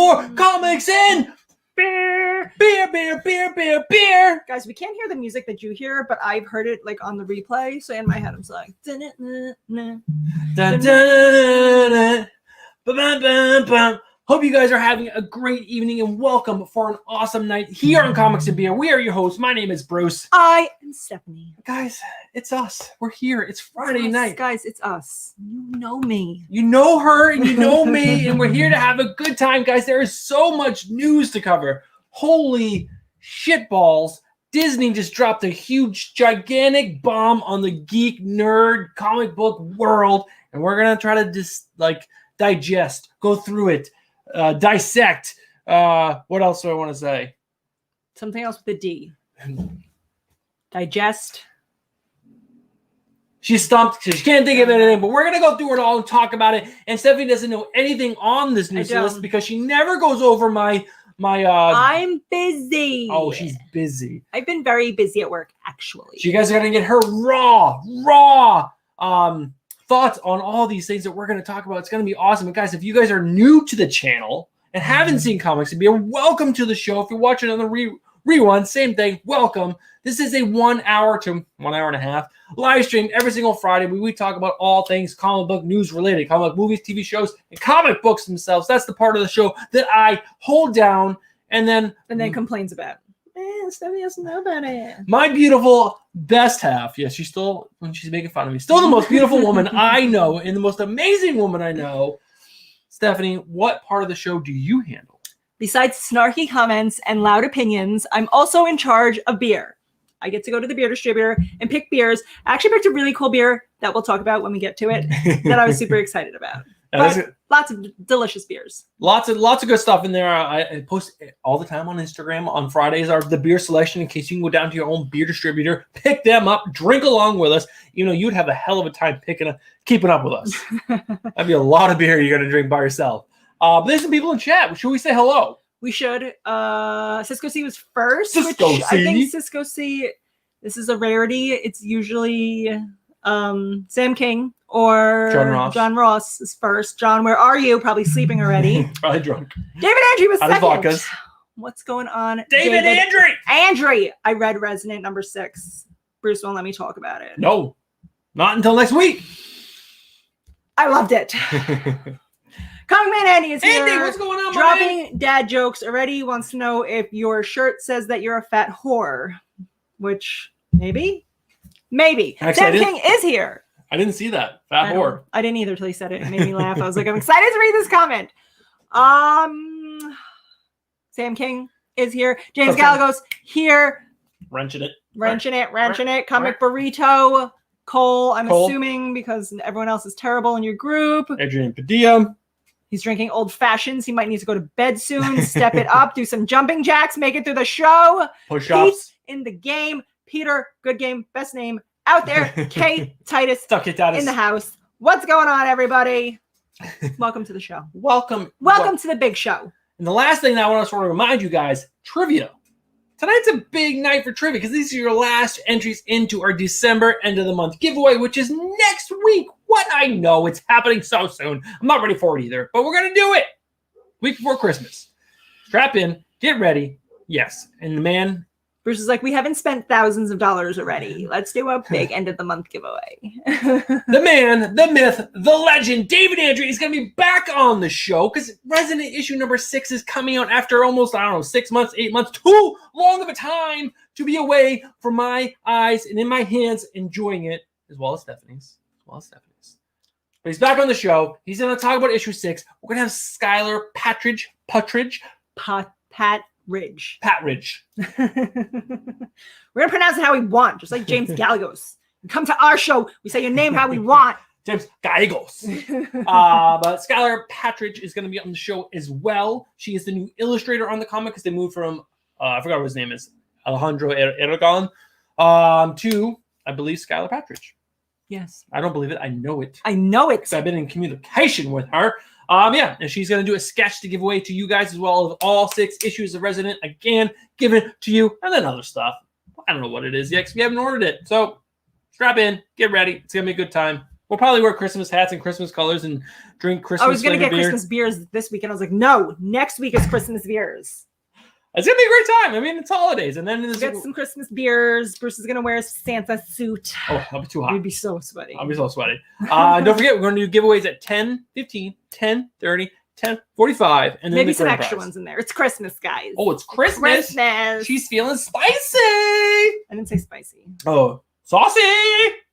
for Comics and Beer. Beer. Guys, we can't hear the music that you hear, but I've heard it like on the replay. So in my head, I'm just like, Dun, dun, dun. Ba-bum-bum-bum. Hope you guys are having a great evening and welcome for an awesome night here on Comics and Beer. We are your hosts. My name is Bruce. I am Stephanie. Guys, it's us. We're here. It's Friday night. Guys, it's us. You know me. You know her and you know me, and we're here to have a good time, guys. There is so much news to cover. Holy shitballs. Disney just dropped a huge, gigantic bomb on the geek, nerd, comic book world, and we're going to try to digest, go through it, dissect. What else do I want to say? Something else with a D. Digest. She's stumped because she can't think of anything, but we're going to go through it all and talk about it. And Stephanie doesn't know anything on this news list because she never goes over my I'm busy. Oh, she's busy. I've been very busy at work, actually. So you guys are going to get her raw thoughts on all these things that we're going to talk about. It's going to be awesome. And guys, if you guys are new to the channel and haven't seen Comics and Beer, welcome to the show. If you're watching on the rerun, same thing, welcome. This is a 1 hour to 1 hour and a half live stream every single Friday where we talk about all things comic book news related, comic book movies, TV shows, and comic books themselves. That's the part of the show that I hold down and then complains about. Stephanie doesn't know about it. My beautiful best half. Yes, she's still, when she's making fun of me, still the most beautiful woman I know and the most amazing woman I know. Stephanie, what part of the show do you handle? Besides snarky comments and loud opinions, I'm also in charge of beer. I get to go to the beer distributor and pick beers. I actually picked a really cool beer that we'll talk about when we get to it that I was super excited about. Lots of delicious beers. Lots of good stuff in there. I post all the time on Instagram. On Fridays are the beer selection in case you can go down to your own beer distributor, pick them up, drink along with us. You know, you'd have a hell of a time keeping up with us. That'd be a lot of beer you're going to drink by yourself. But there's some people in chat. Should we say hello? We should. Cisco C was first. Cisco C. I think Cisco C, this is a rarity. It's usually Sam King or John Ross is first. John, where are you? Probably sleeping already. Probably drunk. David Andre was second. Vodkas. What's going on? David Andre. I read Resonant number 6. Bruce won't let me talk about it. No, not until next week. I loved it. Comic Man Andy is here. Andy, what's going on, dropping dad jokes already. He wants to know if your shirt says that you're a fat whore, which maybe. Actually, Sam King is here. I didn't see that. Fat whore. I didn't either till he said it. It made me laugh. I was like, I'm excited to read this comment. Sam King is here. James Galagos here. Wrenching it. Comic Burrito. Cole, I'm assuming because everyone else is terrible in your group. Adrian Padilla. He's drinking old fashions. He might need to go to bed soon. Step it up. Do some jumping jacks. Make it through the show. Push-ups. In the game. Peter, good game. Best name out there. Kate Titus in the house. What's going on, everybody? Welcome to the show. Welcome to the big show. And the last thing that I want to sort of remind you guys, trivia. Tonight's a big night for trivia because these are your last entries into our December end of the month giveaway, which is next week. What? I know it's happening so soon. I'm not ready for it either, but we're going to do it. Week before Christmas. Strap in, get ready. Yes. And the man, Bruce is like, we haven't spent thousands of dollars already. Let's do a big end of the month giveaway. The man, the myth, the legend, David Andre is going to be back on the show because Resident issue number 6 is coming out after almost, 6 months, 8 months, too long of a time to be away from my eyes and in my hands enjoying it, as well as Stephanie's. But he's back on the show. He's going to talk about issue 6. We're going to have Skylar Patridge. Pat Ridge. We're going to pronounce it how we want, just like James Galagos. You come to our show, we say your name how we want. James Galagos. But Skylar Patridge is going to be on the show as well. She is the new illustrator on the comic because they moved from, I forgot what his name is, Alejandro Aragon, to, I believe, Skylar Patridge. Yes. I don't believe it. I know it. Because I've been in communication with her. And she's going to do a sketch to give away to you guys as well as all 6 issues of Resident, again, given to you, and then other stuff. I don't know what it is yet because we haven't ordered it. So strap in, get ready. It's going to be a good time. We'll probably wear Christmas hats and Christmas colors and drink Christmas. I was gonna get beer. Christmas beers this weekend. I was like, no, next week is Christmas beers. It's gonna be a great time. I mean, it's holidays, and then Get some Christmas beers. Bruce is gonna wear a Santa suit. Oh, I'll be too hot. You'd be so sweaty. I'll be so sweaty. Don't forget, we're going to do giveaways at 10, 15, 10, 30, 10, 45, and then Maybe the some grand extra prize. ones in there. It's Christmas, guys. Oh, it's Christmas. Christmas. She's feeling spicy. I didn't say spicy. Oh, saucy.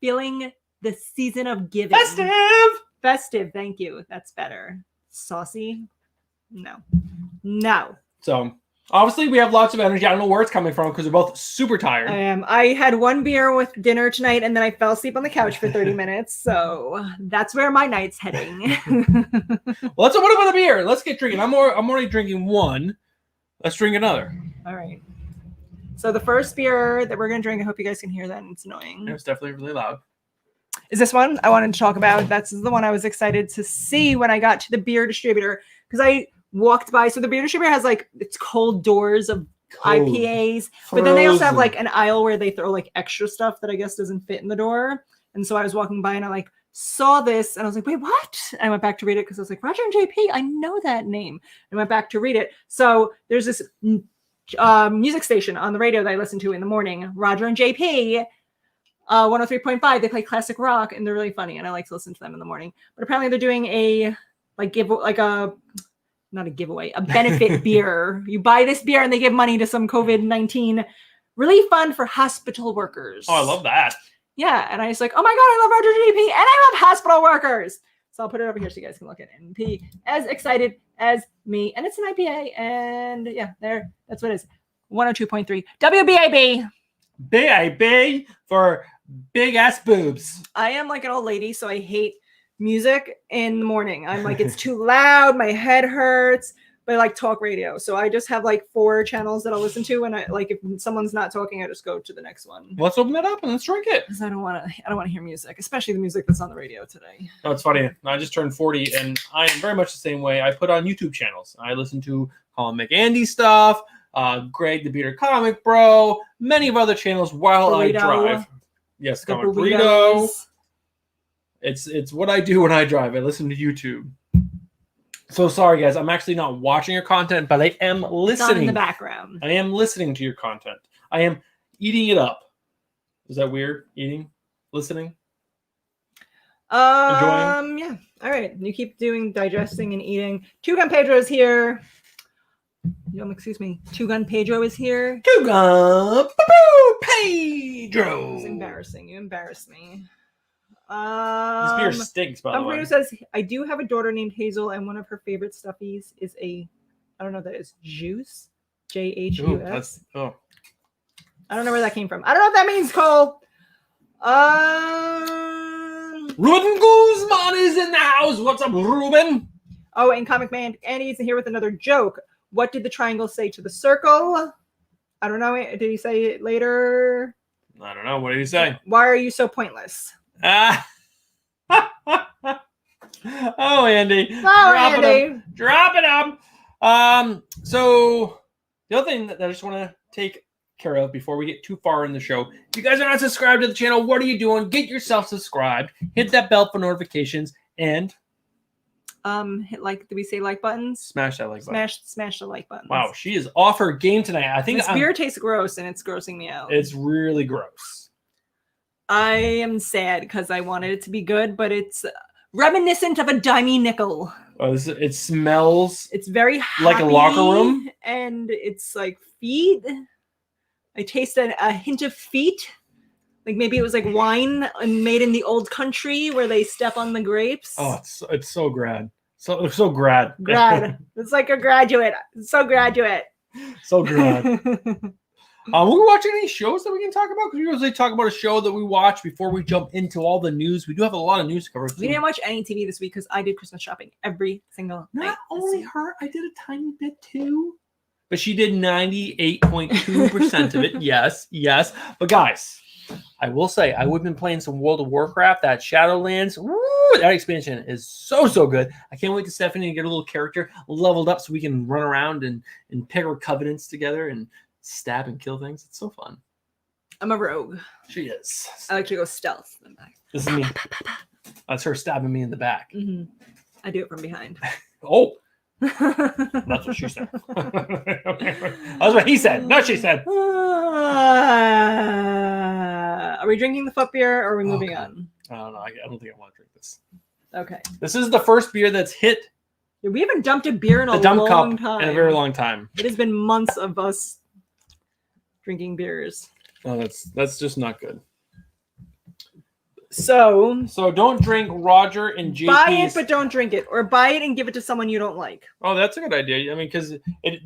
Feeling the season of giving. Festive. Festive. Thank you. That's better. Saucy? No. So, obviously, we have lots of energy. I don't know where it's coming from because we're both super tired. I had one beer with dinner tonight, and then I fell asleep on the couch for 30 minutes. So that's where my night's heading. Well, let's open up a beer. Let's get drinking. I'm already drinking one. Let's drink another. All right. So the first beer that we're gonna drink, I hope you guys can hear that. It's annoying. It was definitely really loud. Is this one I wanted to talk about? That's the one I was excited to see when I got to the beer distributor because I walked by. So the beer distributor has like its cold doors of Cold. IPAs, but then they also have Frozen. like an aisle where they throw like extra stuff that I guess doesn't fit in the door. And so I was walking by and I like saw this and I was like, wait, what? And I went back to read it because I was like, Roger and JP, I know that name. I went back to read it. So there's this music station on the radio that I listen to in the morning, Roger and JP. 103.5. They play classic rock and they're really funny, and I like to listen to them in the morning. But apparently they're doing a not a giveaway, a benefit beer. You buy this beer and they give money to some COVID-19 relief fund for hospital workers. Oh, I love that. Yeah, and I was like, oh my god, I love Roger JP and I love hospital workers. So I'll put it over here so you guys can look at it and be as excited as me. And it's an IPA, and yeah, that's what it is. 102.3 WBAB. BAB for big ass boobs. I am like an old lady, so I hate music in the morning. I'm like, it's too loud, my head hurts, but I like talk radio. So I just have like 4 channels that I'll listen to, and I like if someone's not talking, I just go to the next one. Let's open that up and let's drink it. Because I don't want to hear music, especially the music that's on the radio today. No, it's funny. I just turned 40 and I am very much the same way. I put on YouTube channels. I listen to Colin McAndy stuff, Greg the Beater Comic Bro, many of other channels while Burrito. I drive. Yes, The Comic burritos. Burrito. It's what I do when I drive. I listen to YouTube. So sorry, guys. I'm actually not watching your content, but I am It's on in listening. the background. I am listening to your content. I am eating it up. Is that weird? Eating? Listening? Yeah. All right. You keep doing digesting and eating. Two Gun Pedro is here. Excuse me. Two Gun Pedro is here. Tuga Pedro. It's embarrassing. You embarrass me. This beer stinks, by the way. Burrito says, I do have a daughter named Hazel, and one of her favorite stuffies is I don't know what that is, juice? JHUS? Ooh, that's, oh. I don't know where that came from. I don't know what that means, Cole. Ruben Guzman is in the house. What's up, Ruben? Oh, and Comic Man Andy's here with another joke. What did the triangle say to the circle? I don't know. Did he say it later? I don't know. What did he say? Why are you so pointless? Oh, Andy. Oh, Andy. Dropping them. So the other thing that I just want to take care of before we get too far in the show, if you guys are not subscribed to the channel, what are you doing? Get yourself subscribed. Hit that bell for notifications and hit like. Did we say like buttons? smash that like button. Smash the like button. Wow, she is off her game tonight. I think This beer tastes gross, and it's grossing me out. it's really gross. I am sad because I wanted it to be good, but it's reminiscent of a dimey nickel. Oh, it smells It's very like a locker happy, room? and it's like feet. I tasted a hint of feet. Like maybe it was like wine and made in the old country where they step on the grapes. Oh, it's so grad. So grad. Grad. It's like a graduate. It's so graduate. So grad. We're watching any shows that we can talk about? Because we usually talk about a show that we watch before we jump into all the news. We do have a lot of news to cover. We didn't watch any TV this week because I did Christmas shopping every single night. Not only her, I did a tiny bit too. But she did 98.2% of it. Yes. But guys, I will say, I've been playing some World of Warcraft. That Shadowlands, woo, that expansion is so good. I can't wait to Stephanie to get a little character leveled up so we can run around and pick our covenants together and stab and kill things. It's so fun. I'm a rogue. She is. I like to go stealth. This is me. That's her stabbing me in the back. I do it from behind. Oh, that's what she said. That's what he said. No, she said. Are we drinking the foot beer or are we moving on? I don't know. I don't think I want to drink this. Okay. This is the first beer that's hit We haven't dumped a beer in the a dump long cup time. in a very long time. It has been months of us drinking beers. Oh, that's just not good. So don't drink Roger and JP's. buy it, but don't drink it, or buy it and give it to someone you don't like. Oh, that's a good idea. I mean, because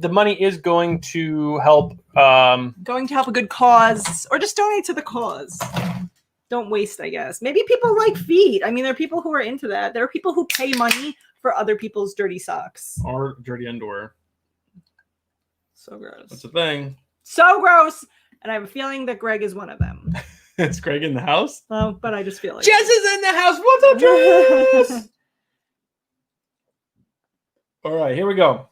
the money is going to help. Going to help a good cause, or just donate to the cause. Don't waste, I guess. Maybe people like feet. I mean, there are people who are into that. There are people who pay money for other people's dirty socks. Or dirty underwear. So gross. That's the thing. So gross. And I have a feeling that Greg is one of them. It's Greg in the house. Oh, but I just feel like Jess is in the house. What's up, Jess? All right, here we go.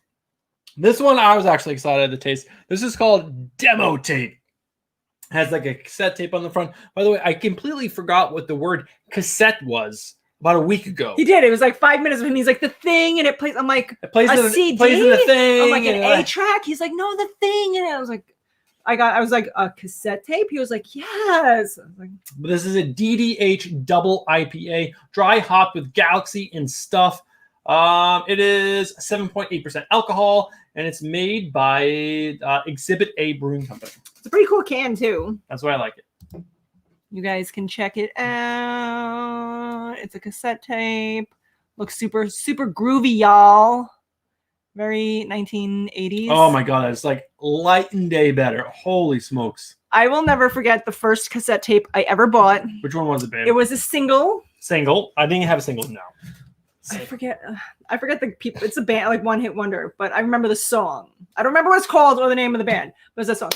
This one I was actually excited to taste. This is called Demo Tape. It has like a cassette tape on the front. By the way, I completely forgot what the word cassette was about a week ago. He did. It was like 5 minutes of him. He's like, the thing, and it plays. I'm like, It plays a in CD? plays in the thing. I'm like, an and, A-track? He's like, no, the thing. And I was like, I was like, a cassette tape? He was like, yes. I was like, This is a DDH double IPA, dry hop with Galaxy and stuff. It is 7.8% alcohol, and it's made by Exhibit A Brewing Company. it's a pretty cool can, too. That's why I like it. You guys can check it out. It's a cassette tape. Looks super, super groovy, y'all. Very 1980s. Oh my god, it's like light and day better. Holy smokes. I will never forget the first cassette tape I ever bought. Which one was it, babe? It was a single. Single. I think you have a single now. I forget the people. It's a band, like one hit wonder, but I remember the song. I don't remember what it's called or the name of the band, but it's a song.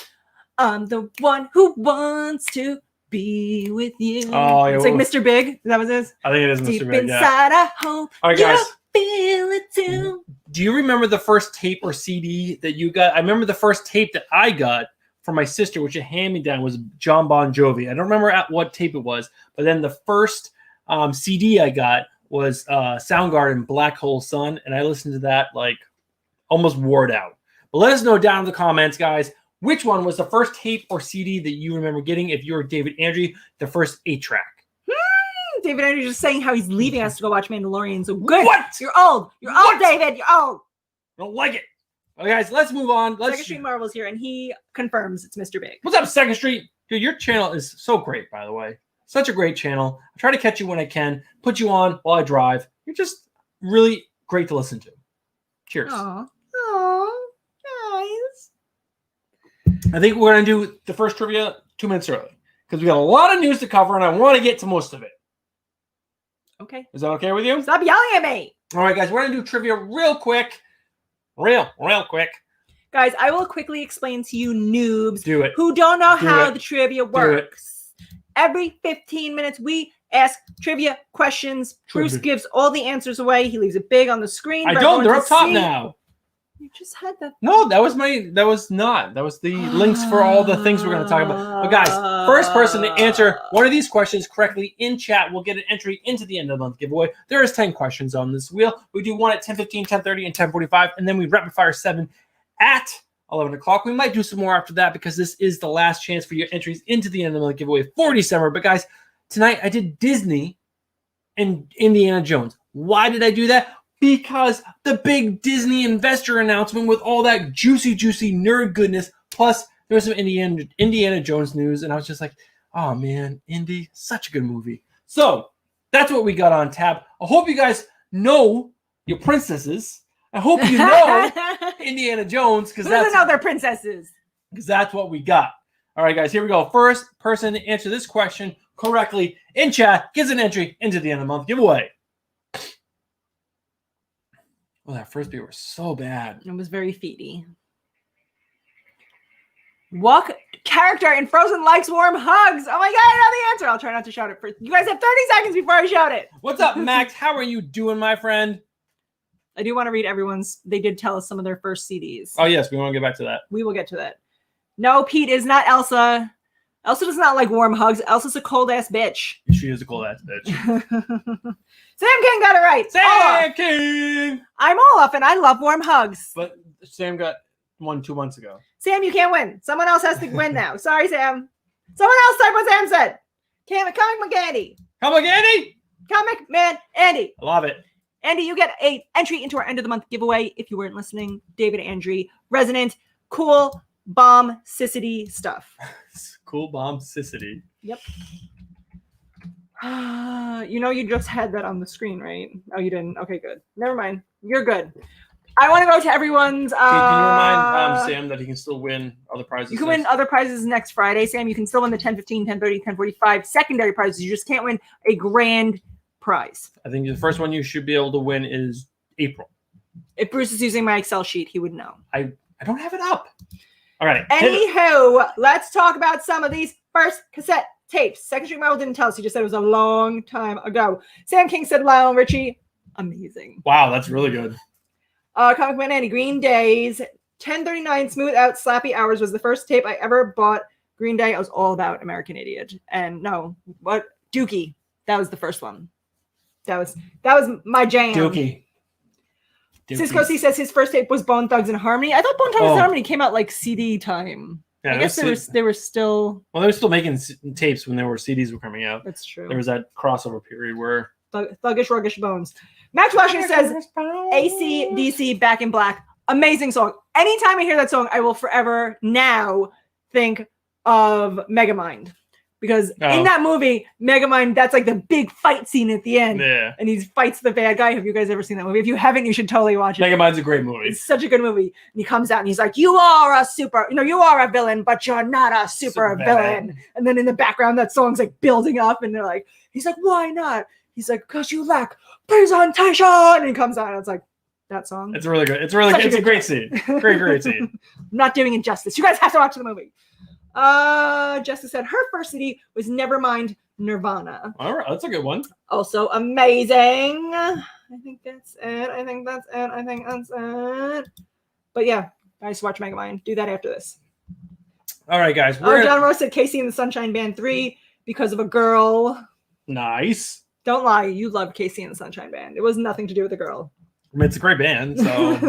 I'm the one who wants to be with you. Oh, yeah, it's like Mr. Big. Is that what it is? I think it is Deep Mr. Big. inside, I hope All right, you guys. feel it too. Do you remember the first tape or CD that you got? I remember the first tape that I got from my sister, which a hand-me-down, was John Bon Jovi. I don't remember at what tape it was, but then the first CD I got was Soundgarden, Black Hole Sun, and I listened to that like almost wore it out. But let us know down in the comments, guys, which one was the first tape or CD that you remember getting if you were David Andrew, the first 8-track. David Andrew just saying how he's leaving us to go watch Mandalorian. So good. What? You're old. You're old, David. You're old. I don't like it. Okay, guys, let's move on. Second Street Marvel's here, and he confirms it's Mr. Big. What's up, Second Street? Dude, your channel is so great, by the way. Such a great channel. I try to catch you when I can, put you on while I drive. You're just really great to listen to. Cheers. Aw. Aw. Guys. I think we're going to do the first trivia 2 minutes early because we got a lot of news to cover, and I want to get to most of it. Okay. Is that okay with you? Stop yelling at me. All right, guys, we're going to do trivia real quick. Real quick. Guys, I will quickly explain to you noobs Do it. who don't know Do how it. the trivia works. Every 15 minutes, we ask trivia questions. Bruce Trivia. gives all the answers away. He leaves it big on the screen. I for don't. everyone They're to up top see. now. You just had that. No, that was not. That was the links for all the things we're going to talk about. But guys, first person to answer one of these questions correctly in chat will get an entry into the end of the month giveaway. There is 10 questions on this wheel. We do one at 10:15, 10:30, and 10:45, and then we rapid fire 7 at 11 o'clock. We might do some more after that because this is the last chance for your entries into the end of the month giveaway for December. But guys, tonight I did Disney and Indiana Jones. Why did I do that? Because the big Disney investor announcement with all that juicy nerd goodness. Plus, there was some Indiana Jones news, and I was just like, oh man, Indy, such a good movie. So that's what we got on tap. I hope you guys know your princesses. I hope you know Indiana Jones because Who doesn't know they're princesses? that's what we got. All right, guys, here we go. First person to answer this question correctly in chat gets an entry into the end of the month giveaway. Well, that first beer was so bad. It was very feety. Walk character in Frozen likes warm hugs. Oh my god, I know the answer. I'll try not to shout it first. You guys have 30 seconds before I shout it. What's up, Max? How are you doing, my friend? I do want to read everyone's. They did tell us some of their first CDs. Oh, yes, we want to get back to that. We will get to that. No, Pete is not Elsa. Elsa does not like warm hugs. Elsa's a cold ass bitch. She is a cold ass bitch. Sam King got it right. Sam King. I'm Olaf, and I love warm hugs. But Sam got one 2 months ago. Sam, you can't win. Someone else has to win now. Sorry, Sam. Someone else said what Sam said. Comic McAndy. Come on, Andy. Comic Man Andy. I love it. Andy, you get an entry into our end of the month giveaway. If you weren't listening, David Andry, resonant, cool, bomb, sissity stuff. Cool bomb sissity. Yep. You know you just had that on the screen, right? Oh, you didn't. Okay, good. Never mind. You're good. I want to go to everyone's. Can you remind Sam that he can still win other prizes? You can win other prizes next Friday, Sam. You can still win the 10:15, 10:30, 10:45 secondary prizes. You just can't win a grand prize. I think the first one you should be able to win is April. If Bruce is using my Excel sheet, he would know. I don't have it up. All right. Anywho, let's talk about some of these first cassette tapes. Second Street Marvel didn't tell us. He just said it was a long time ago. Sam King said Lionel Richie. Amazing. Wow, that's really good. Comic Man Andy, Green Day's 1039 Smooth Out Slappy Hours was the first tape I ever bought. Green Day, I was all about American Idiot. And no, what? Dookie. That was the first one. That was my jam. Dookie. Cisco C says his first tape was Bone Thugs and Harmony. I thought Bone Thugs and Harmony came out like CD time. Yeah, I guess they were still. Well, they were still making tapes when CDs were coming out. That's true. There was that crossover period where Thuggish Ruggish Bones. Max Washington says AC/DC Back in Black. Amazing song. Anytime I hear that song, I will forever now think of Megamind. Because in that movie, Megamind, that's like the big fight scene at the end. Yeah. And he fights the bad guy. Have you guys ever seen that movie? If you haven't, you should totally watch it. Megamind's a great movie. It's such a good movie. And he comes out and he's like, you are a villain, but you're not a super villain. And then in the background, that song's like building up. And they're like, he's like, why not? He's like, because you lack presentation. And he comes out and it's like, that song. It's really good. It's really good. It's a great scene. Great scene. I'm not doing it justice. You guys have to watch the movie. Jessica said her first CD was Nevermind Nirvana. All right, that's a good one. Also amazing. I think that's it. But yeah, guys, watch Megamind. Do that after this. All right, guys. John Rose said Casey and the Sunshine Band 3 because of a girl. Nice. Don't lie. You loved Casey and the Sunshine Band. It was nothing to do with a girl. I mean, it's a great band. So is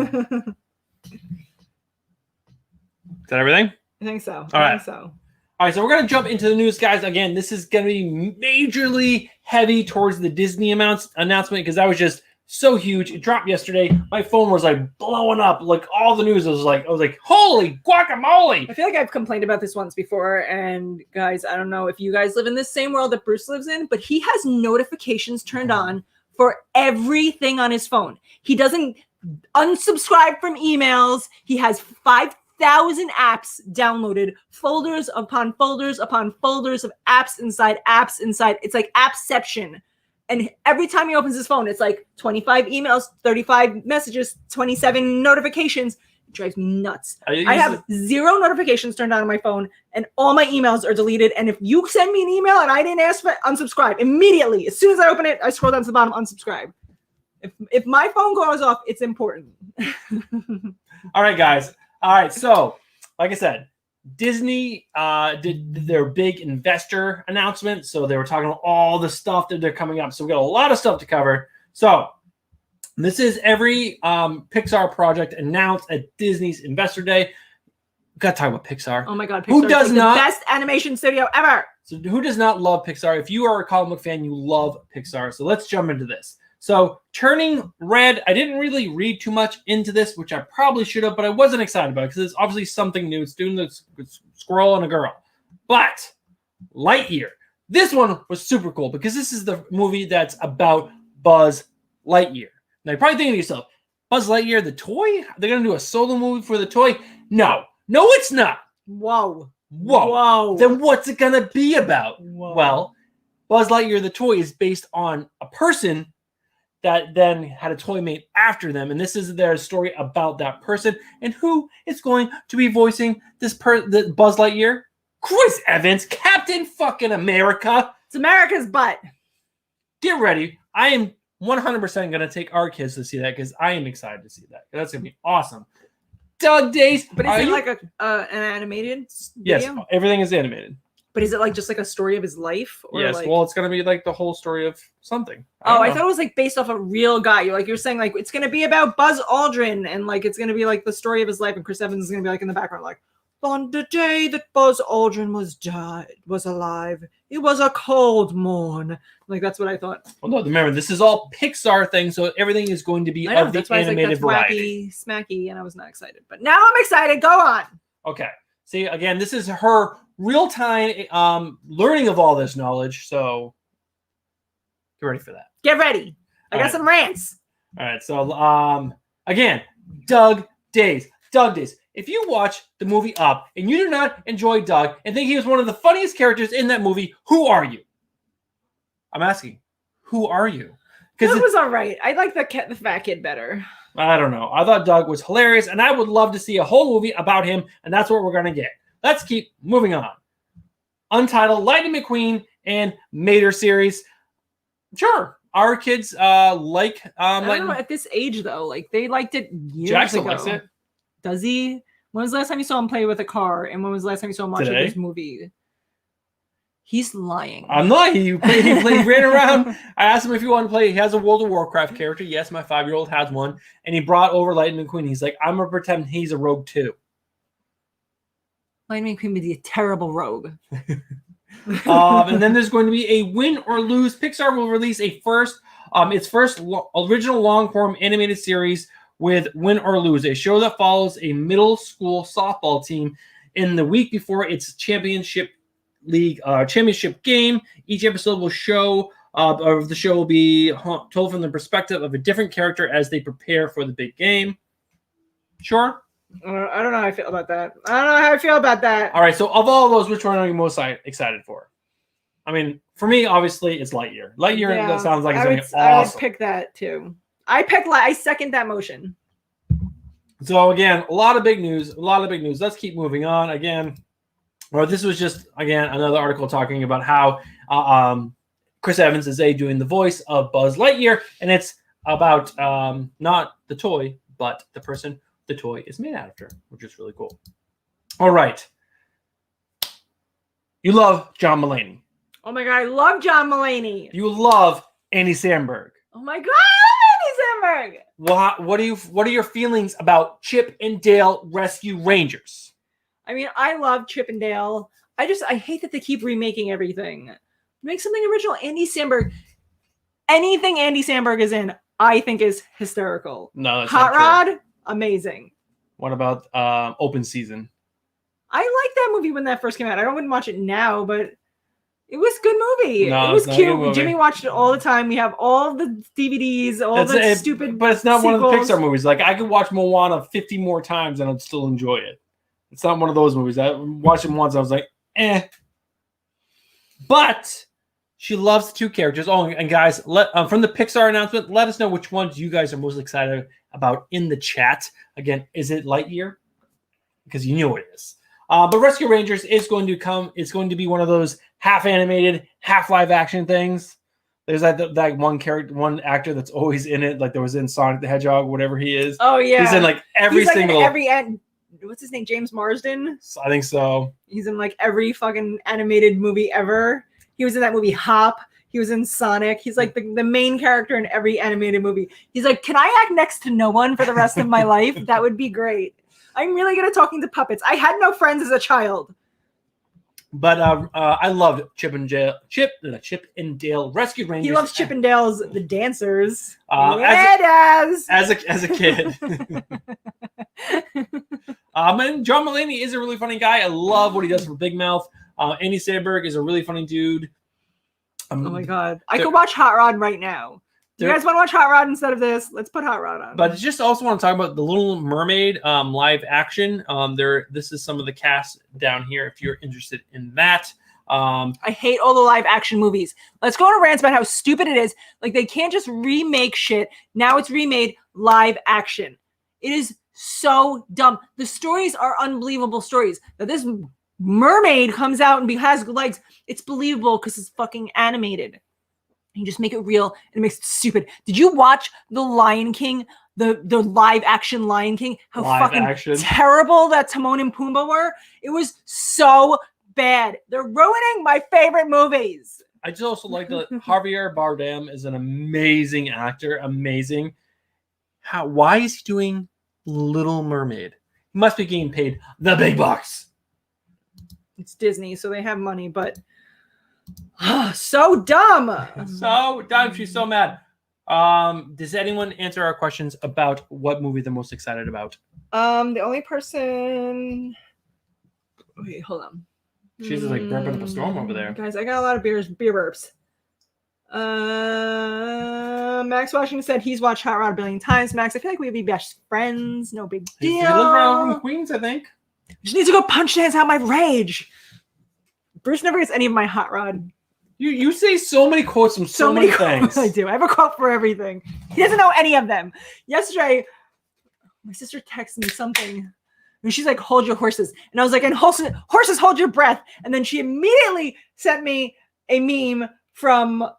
that everything? I think so. All right, so we're going to jump into the news, guys. Again, this is going to be majorly heavy towards the Disney announcement because that was just so huge. It dropped yesterday. My phone was like blowing up. Like all the news I was like, holy guacamole. I feel like I've complained about this once before. And guys, I don't know if you guys live in this same world that Bruce lives in, but he has notifications turned on for everything on his phone. He doesn't unsubscribe from emails. He has 5,000 apps downloaded, folders upon folders upon folders of apps inside. It's like appception. And every time he opens his phone, it's like 25 emails, 35 messages, 27 notifications. It drives me nuts. I have 0 notifications turned on my phone, and all my emails are deleted. And if you send me an email and I didn't ask for it, unsubscribe immediately. As soon as I open it, I scroll down to the bottom, unsubscribe. If my phone goes off, it's important. All right, guys. All right, so like I said, Disney did their big investor announcement. So they were talking about all the stuff that they're coming up. So we got a lot of stuff to cover. So this is every Pixar project announced at Disney's Investor Day. We've got to talk about Pixar. Oh my God, Pixar who does like not? The best animation studio ever. So who does not love Pixar? If you are a comic book fan, you love Pixar. So let's jump into this. So Turning Red, I didn't really read too much into this, which I probably should have, but I wasn't excited about it because it's obviously something new. It's doing this squirrel and a girl. But Lightyear, this one was super cool because this is the movie that's about Buzz Lightyear. Now you're probably thinking to yourself, Buzz Lightyear, the toy? They're going to do a solo movie for the toy? No, it's not. Whoa. Then what's it going to be about? Whoa. Well, Buzz Lightyear, the toy, is based on a person that then had a toy made after them. And this is their story about that person. And who is going to be voicing the Buzz Lightyear? Chris Evans, Captain fucking America. It's America's butt. Get ready. I am 100% going to take our kids to see that because I am excited to see that. That's going to be awesome. Doug Days. But is it like an animated video? Yes, everything is animated. But is it like just like a story of his life? Or Yes, like... well, it's gonna be like the whole story of something. I thought it was like based off a real guy. You're saying like it's gonna be about Buzz Aldrin and like it's gonna be like the story of his life, and Chris Evans is gonna be like in the background, like on the day that Buzz Aldrin was alive, it was a cold morn. Like that's what I thought. Well, no, remember this is all Pixar thing, so everything is going to be I know, of the that's why animated that's variety. wacky, smacky, and I was not excited. But now I'm excited. Go on. Okay. See, again, this is her real-time learning of all this knowledge, so get ready for that. Get ready. I got right. some rants. All right, so again, Doug Days. Doug Days. If you watch the movie Up and you do not enjoy Doug and think he was one of the funniest characters in that movie, who are you? I'm asking, who are you? Because it was all right. I like the fat kid better. I don't know. I thought Doug was hilarious, and I would love to see a whole movie about him, and that's what we're going to get. Let's keep moving on. Untitled, Lightning McQueen, and Mater series. Sure. Our kids like I don't know, at this age, though. Like, they liked it years Jackson ago. likes it. Does he? When was the last time you saw him play with a car? And when was the last time you saw him watch this movie? He's lying. I'm not. He ran around. I asked him if he wanted to play. He has a World of Warcraft character. Yes, my 5-year-old has one. And he brought over Lightning McQueen. He's like, I'm going to pretend he's a rogue too. Lightning McQueen would be a terrible rogue. And then there's going to be a win or lose. Pixar will release its first original long-form animated series with Win or Lose, a show that follows a middle school softball team in the week before its championship game. Each episode will show of the show will be told from the perspective of a different character as they prepare for the big game. Sure. I don't know how I feel about that. All right. So of all of those, which one are you most excited for? I mean, for me, obviously, it's Lightyear. Lightyear that sounds like it's going to be awesome. I would pick that too. I second that motion. So again, a lot of big news. Let's keep moving on. Again, well, this was just another article talking about how Chris Evans is doing the voice of Buzz Lightyear, and it's about not the toy, but the person the toy is made after, which is really cool. All right, you love John Mulaney. Oh my god, I love John Mulaney. You love Andy Samberg. Oh my god, I love Andy Samberg. What are your feelings about Chip and Dale Rescue Rangers? I mean, I love Chip and Dale. I hate that they keep remaking everything. Make something original. Andy Samberg. Anything Andy Samberg is in, I think is hysterical. No, that's Hot not true. Rod, amazing. What about Open Season? I liked that movie when that first came out. I wouldn't watch it now, but it was a good movie. No, it was it's not a good cute. movie. Jimmy watched it all the time. We have all the DVDs, stupid. But it's not sequels. one of the Pixar movies. Like I could watch Moana 50 more times and I'd still enjoy it. It's not one of those movies. I watched it once. I was like, eh. But she loves the two characters. Oh, and guys, from the Pixar announcement, let us know which ones you guys are most excited about in the chat. Again, is it Lightyear? Because you know it is. But Rescue Rangers is going to come. It's going to be one of those half animated, half live action things. There's that one actor that's always in it, like there was in Sonic the Hedgehog, whatever he is. Oh yeah, he's in like he's in what's his name? James Marsden. I think so. He's in like every fucking animated movie ever. He was in that movie Hop. He was in Sonic. He's like the main character in every animated movie. He's like, can I act next to no one for the rest of my life? That would be great. I'm really good at talking to puppets. I had no friends as a child. But I loved Chip and Dale Rescue Rangers. He loves Chip and Dale's The Dancers. As a kid. And John Mulaney is a really funny guy. I love what he does for Big Mouth. Andy Samberg is a really funny dude. Oh my god. I could watch Hot Rod right now. You guys want to watch Hot Rod instead of this? Let's put Hot Rod on. But I just also want to talk about The Little Mermaid live action. This is some of the cast down here if you're interested in that. I hate all the live action movies. Let's go on a rant about how stupid it is. Like they can't just remake shit. Now it's remade live action. It is so dumb. The stories are unbelievable stories. Now this mermaid comes out and has legs. It's believable because it's fucking animated. You just make it real and it makes it stupid. Did you watch The Lion King, the live action Lion King? How fucking terrible that Timon and Pumbaa were. It was so bad. They're ruining my favorite movies. I just also like that Javier Bardem is an amazing actor. Amazing. Why is he doing Little Mermaid? He must be getting paid the big bucks. It's Disney, so they have money, but so dumb. So dumb. She's so mad. Does anyone answer our questions about what movie they're most excited about? The only person. Wait, hold on. She's just like burping up a storm over there. Guys, I got a lot of beer burps. Max Washington said he's watched Hot Rod a billion times. Max, I feel like we'd be best friends. No big deal. He lives around in Queens, I think. Just need to go punch dance out my rage. Bruce never gets any of my Hot Rod. You say so many quotes from so many things. I do. I have a quote for everything. He doesn't know any of them. Yesterday, my sister texted me something. And she's like, hold your horses. And I was like, and horses hold your breath. And then she immediately sent me a meme from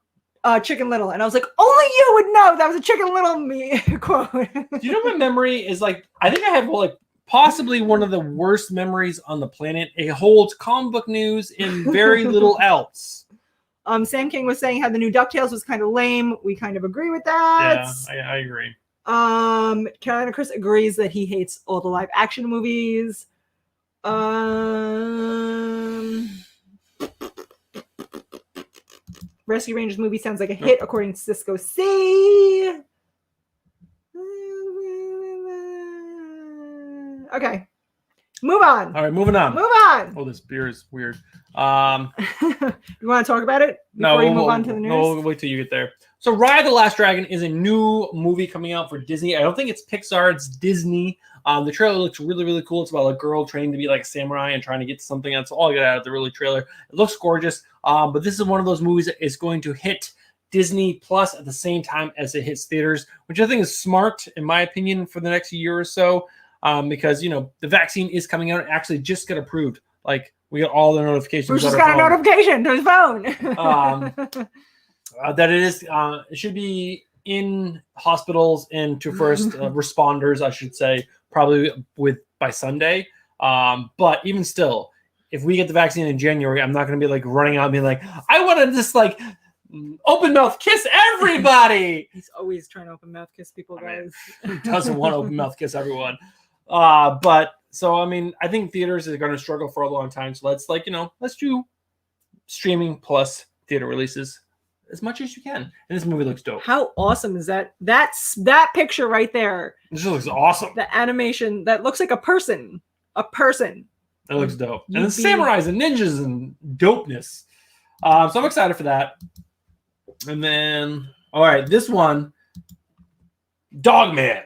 Chicken Little. And I was like, only you would know that was a Chicken Little quote. Do you know my memory is like? I think I have like possibly one of the worst memories on the planet. It holds comic book news and very little else. Sam King was saying how the new DuckTales was kind of lame. We kind of agree with that. Yeah, I agree. Carolina Chris agrees that he hates all the live action movies. Rescue Rangers movie sounds like a hit according to Cisco C. Okay. Move on. All right, moving on. Move on. Oh, this beer is weird. You want to talk about it before you move on to the news? No, we'll wait till you get there. So Raya the Last Dragon is a new movie coming out for Disney. I don't think it's Pixar, it's Disney. The trailer looks really, really cool. It's about a girl training to be like a samurai and trying to get something. That's all I got out of the really trailer. It looks gorgeous. But this is one of those movies that is going to hit Disney Plus at the same time as it hits theaters, which I think is smart, in my opinion, for the next year or so. Because, you know, the vaccine is coming out and actually just got approved. Like, we got all the notifications. Bruce just got a notification to his phone. That it is, it should be in hospitals and to first responders, I should say, probably by Sunday. But even still, if we get the vaccine in January, I'm not going to be like running out and being like, I want to just like open mouth kiss everybody. He's always trying to open mouth kiss people, guys. Who doesn't want to open mouth kiss everyone? But so, I mean, I think theaters are going to struggle for a long time. So let's do streaming plus theater releases as much as you can. And this movie looks dope. How awesome is that? That picture right there. This looks awesome. The animation that looks like a person. A person. That looks dope. And the samurais and ninjas and dopeness. So I'm excited for that. And then, all right, this one, Dogman.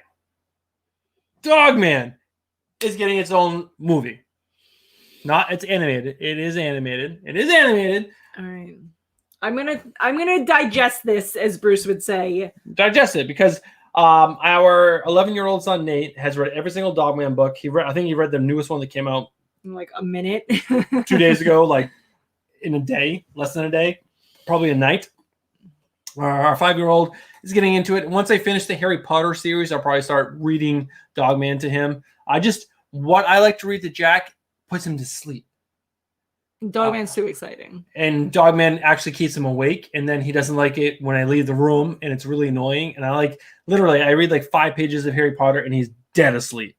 Dogman is getting its own movie. It's animated. It is animated. It is animated. All right. I'm gonna digest this, as Bruce would say. Digest it, because our 11-year-old son Nate has read every single Dogman book. I think he read the newest one that came out in like a minute, 2 days ago, like in a day, less than a day, probably a night. Our 5-year-old is getting into it. Once I finish the Harry Potter series, I'll probably start reading Dogman to him. What I like to read to Jack puts him to sleep. Dogman's too exciting. And Dogman actually keeps him awake, and then he doesn't like it when I leave the room, and it's really annoying. And I read like 5 pages of Harry Potter, and he's dead asleep,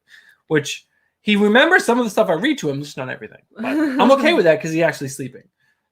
which he remembers some of the stuff I read to him, just not everything. But I'm okay with that because he's actually sleeping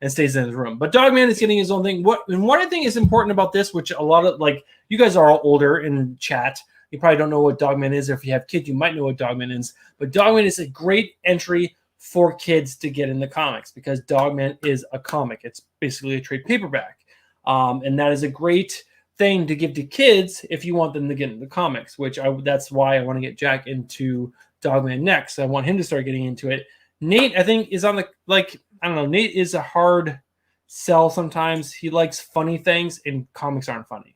and stays in his room. But Dogman is getting his own thing. What I think is important about this, which a lot of, like, you guys are all older in chat. You probably don't know what Dogman is. Or if you have kids, you might know what Dogman is. But Dogman is a great entry for kids to get into comics because Dogman is a comic. It's basically a trade paperback. And that is a great thing to give to kids if you want them to get into comics, that's why I want to get Jack into Dogman next. I want him to start getting into it. Nate, I think, is on the, like, I don't know, Nate is a hard sell sometimes. He likes funny things, and comics aren't funny.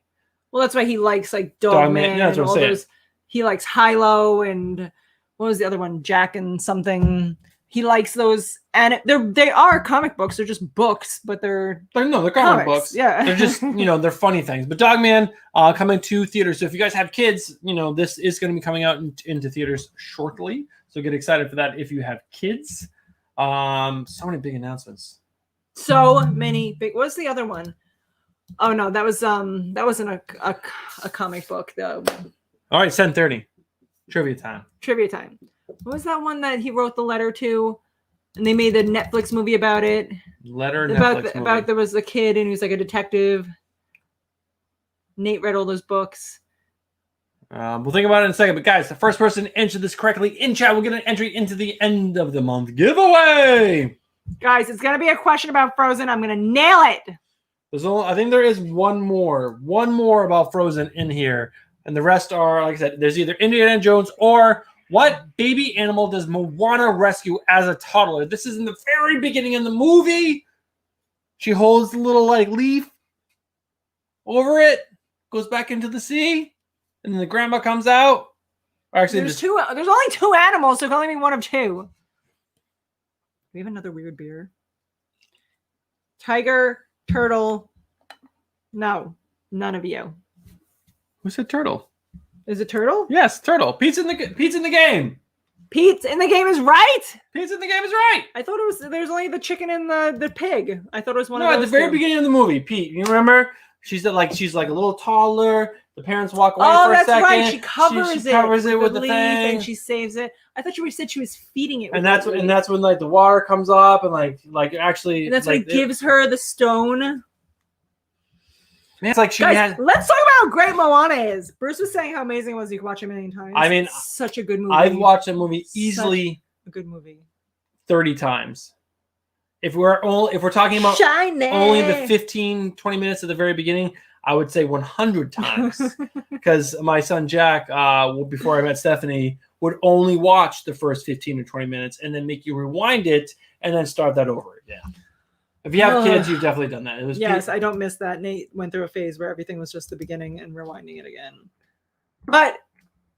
Well, that's why he likes, like, Dogman yeah, that's what and all I'm saying. those. He likes Hilo and what was the other one? Jack and something. He likes those, and they are comic books. They're just books, but they're comic comics, books. Yeah, They're just, they're funny things. But Dogman coming to theaters. So if you guys have kids, this is going to be coming out into theaters shortly. So get excited for that if you have kids. So many big announcements. So many big. What's the other one? Oh no, that wasn't a comic book though. All right, 10:30. Trivia time. Trivia time. What was that one that he wrote the letter to, and they made the Netflix movie about it? About there was a kid and he was like a detective. Nate read all those books. We'll think about it in a second. But guys, the first person to answer this correctly in chat will get an entry into the end of the month giveaway. Guys, it's gonna be a question about Frozen. I'm gonna nail it. I think there is one more about Frozen in here, and the rest are, like I said, there's either Indiana Jones or what baby animal does Moana rescue as a toddler? This is in the very beginning of the movie. She holds the little like leaf over it, goes back into the sea, and then the grandma comes out. Or actually, there's only 2 animals, so it can only be one of 2. We have another weird beer. Tiger, turtle. No, none of you. Who said turtle? Is it turtle? Yes, turtle. Pete's in the game. Pete's in the game is right. Pete's in the game is right. I thought there's only the chicken and the pig. I thought it was one of No, those. at the very beginning of the movie, Pete. You remember? She's like a little toddler. The parents walk away for a second. Oh, that's right. She covers it with the leaf thing, and she saves it. I thought you said she was feeding it. And that's when like the water comes up and like actually. And that's when he gives her the stone. Man, it's like let's talk about how great Moana is. Bruce was saying how amazing it was. You could watch it a million times. I mean, it's such a good movie. I've watched a movie easily a good movie 30 times. If we're talking about only the 15, 20 minutes at the very beginning, I would say 100 times. Because my son Jack, before I met Stephanie, would only watch the first 15 or 20 minutes and then make you rewind it and then start that over again. If you have kids, you've definitely done that. Yes, I don't miss that. Nate went through a phase where everything was just the beginning and rewinding it again. But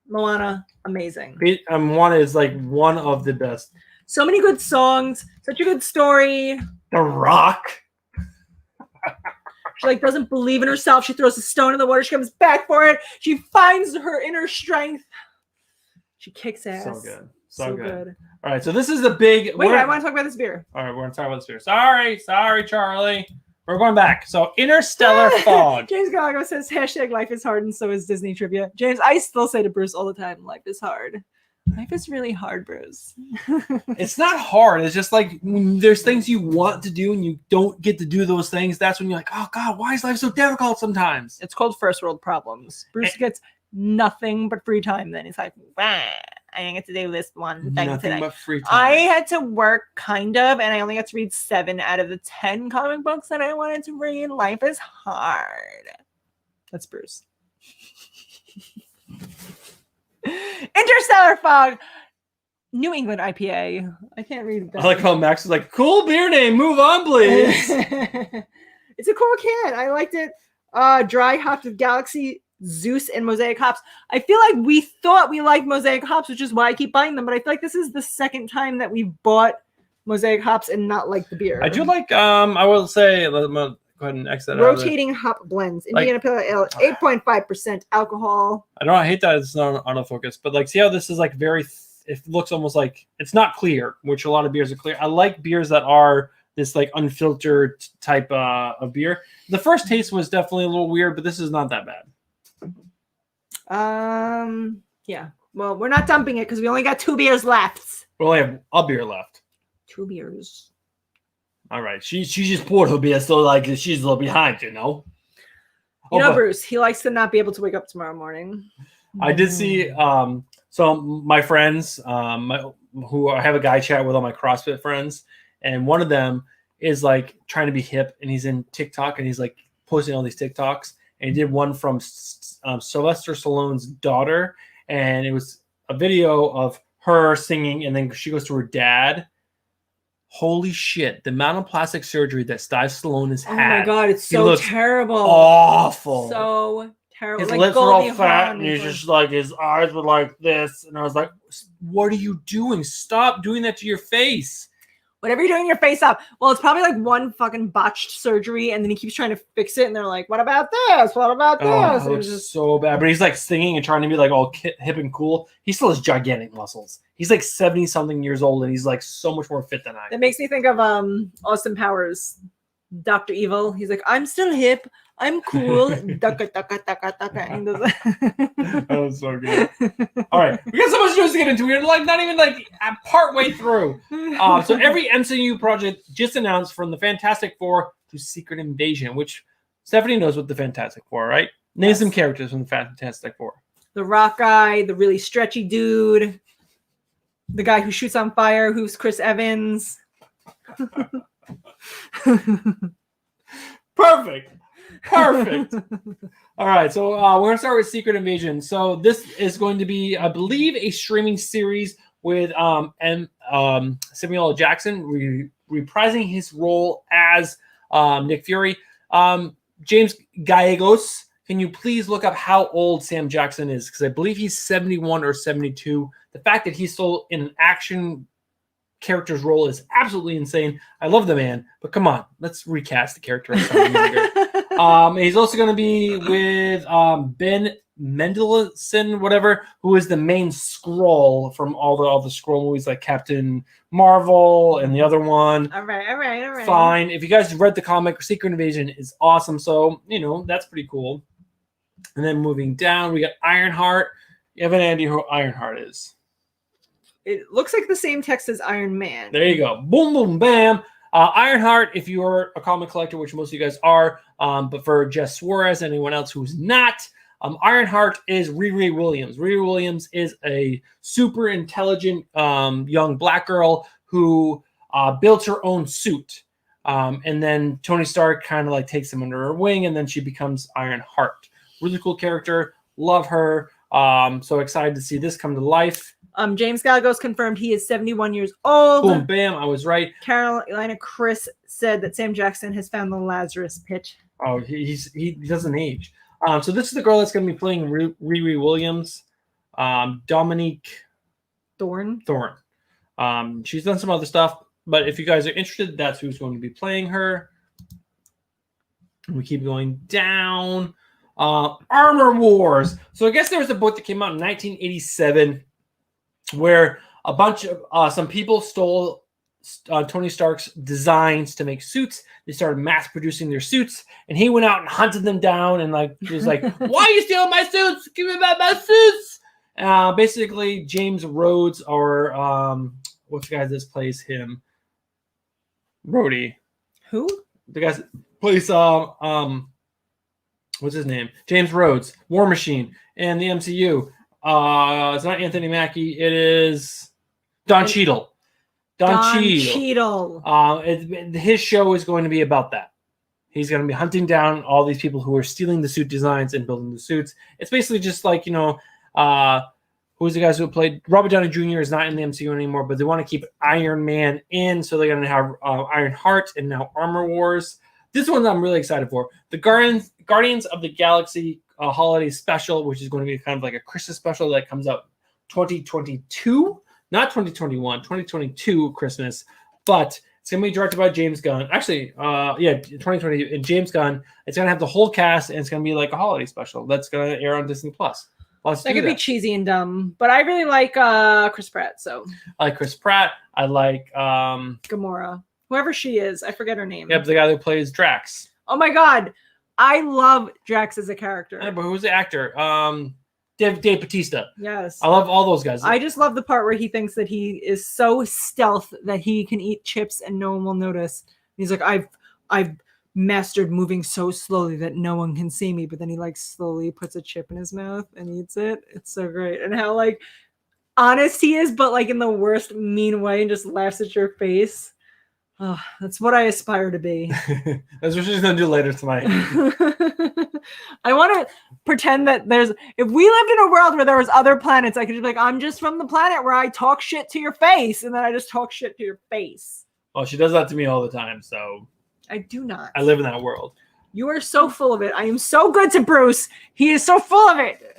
Moana, amazing. Moana is like one of the best. So many good songs, such a good story. The Rock. She like doesn't believe in herself. She throws a stone in the water. She comes back for it. She finds her inner strength. She kicks ass. So good. So good. All right, so this is the big. Wait, I want to talk about this beer. All right, we're going to talk about this beer. Sorry, Charlie. We're going back. So, Interstellar Fog. James Gallagher says, # life is hard, and so is Disney trivia. James, I still say to Bruce all the time, life is hard. Life is really hard, Bruce. It's not hard. It's just like when there's things you want to do and you don't get to do those things. That's when you're like, oh, God, why is life so difficult sometimes? It's called first world problems. Bruce gets nothing but free time then. He's like, wah. I didn't get to do this one thing Nothing today. But free time. I had to work kind of, and I only got to read 7 out of the 10 comic books that I wanted to read. Life is hard. That's Bruce. Interstellar Fog, New England IPA. I can't read that. I like how Max was like, cool beer name. Move on, please. It's a cool can. I liked it. Dry hopped with Galaxy, Zeus, and Mosaic hops. I feel like we thought we liked Mosaic hops, which is why I keep buying them. But I feel like this is the second time that we've bought Mosaic hops and not like the beer. I do like. I will say. Let me go ahead and exit. Rotating hop blends. Indiana Pale Ale, 8.5% alcohol. I hate that it's not autofocus, but like, see how this is like very. It looks almost like it's not clear, which a lot of beers are clear. I like beers that are this like unfiltered type of beer. The first taste was definitely a little weird, but this is not that bad. Yeah. Well, we're not dumping it because we only got 2 beers left. We only have a beer left. 2 beers. All right. She just poured her beer, so like she's a little behind, you know. Bruce, he likes to not be able to wake up tomorrow morning. I did see so my friends who I have a guy chat with all my CrossFit friends, and one of them is like trying to be hip, and he's in TikTok, and he's like posting all these TikToks, and he did one from Sylvester Stallone's daughter, and it was a video of her singing, and then she goes to her dad. Holy shit, the amount of plastic surgery that Steve Stallone has had. Oh my God, it's so terrible. Awful. So terrible. His like lips were all Goldie fat, Hawn and he's just like, his eyes were like this. And I was like, what are you doing? Stop doing that to your face. whatever you're doing your face up. Well, it's probably like one fucking botched surgery, and then he keeps trying to fix it, and they're like, what about this? What about this? Oh, it And looks it's just, so bad. But he's like singing and trying to be like all hip and cool. He still has gigantic muscles. He's like 70 something years old, and he's like so much more fit than I it am. makes me think of Austin Powers, Dr. Evil. He's like, I'm still hip. I'm cool. Ducka, ducka, ducka, ducka. And That was so good. All right, we got so much news to get into. We're like not even like part way through. So every MCU project just announced, from the Fantastic Four to Secret Invasion, which Stephanie knows what the Fantastic Four, right? Name Yes. some characters from the Fantastic Four. The rock guy, the really stretchy dude, the guy who shoots on fire, who's Chris Evans. Perfect. All right, so we're gonna start with Secret Invasion. So this is going to be, I believe, a streaming series with Samuel L. Jackson reprising his role as Nick Fury. James Gallegos, can you please look up how old Sam Jackson is? Because I believe he's 71 or 72. The fact that he's still in an action character's role is absolutely insane. I love the man, but come on, let's recast the character. He's also going to be with Ben Mendelsohn, whatever, who is the main Skrull from all the Skrull movies, like Captain Marvel and the other one. All right. Fine. If you guys read the comic, Secret Invasion is awesome. So, that's pretty cool. And then moving down, we got Ironheart. You have an idea who Ironheart is? It looks like the same text as Iron Man. There you go. Boom, boom, bam. Ironheart, if you're a comic collector, which most of you guys are, but for Jess Suarez and anyone else who's not, Ironheart is Riri Williams. Riri Williams is a super intelligent young black girl who built her own suit. And then Tony Stark kind of like takes him under her wing, and then she becomes Ironheart. Really cool character. Love her. So excited to see this come to life. James Gallegos confirmed he is 71 years old. Boom, bam. I was right. Carolina Chris said that Sam Jackson has found the Lazarus pit. Oh, he doesn't age. So this is the girl that's going to be playing Riri Williams, Dominique Thorne. She's done some other stuff, but if you guys are interested, that's who's going to be playing her. And we keep going down. Armor Wars. So I guess there was a book that came out in 1987 where a bunch of some people stole Tony Stark's designs to make suits. They started mass producing their suits, and he went out and hunted them down and was like, "Why are you stealing my suits? Give me back my suits!" Basically, James Rhodes, or what's the guy that plays him? Rhodey. Who? The guy that plays what's his name? James Rhodes, War Machine, and the MCU. It's not Anthony Mackie. It is Don Cheadle. Don Cheadle. His show is going to be about that. He's going to be hunting down all these people who are stealing the suit designs and building the suits. It's basically just like, who's the guys who played Robert Downey Jr. is not in the MCU anymore, but they want to keep Iron Man in, so they're going to have Ironheart and now Armor Wars. This one I'm really excited for. The Guardians of the Galaxy holiday special, which is going to be kind of like a Christmas special that comes out 2022, not 2021, 2022 Christmas, but it's going to be directed by James Gunn. Actually, 2020, and James Gunn. It's going to have the whole cast, and it's going to be like a holiday special that's going to air on Disney Plus. That could be cheesy and dumb, but I really like Chris Pratt. So I like Chris Pratt. I like Gamora, whoever she is. I forget her name. Yep, the guy who plays Drax. Oh my god, I love Drax as a character. Yeah, but who's the actor? Dave Bautista. Yes, I love all those guys. I just love the part where he thinks that he is so stealth that he can eat chips and no one will notice. He's like, I've mastered moving so slowly that no one can see me, but then he slowly puts a chip in his mouth and eats it. It's so great. And how honest he is, but in the worst mean way, and just laughs at your face. Oh, that's what I aspire to be. That's what she's gonna do later tonight. I want to pretend that if we lived in a world where there was other planets, I could just be like, I'm just from the planet where I talk shit to your face, and then I just talk shit to your face. Well, she does that to me all the time, so I do not. I live in that world. You are so full of it. I am so good to Bruce. He is so full of it.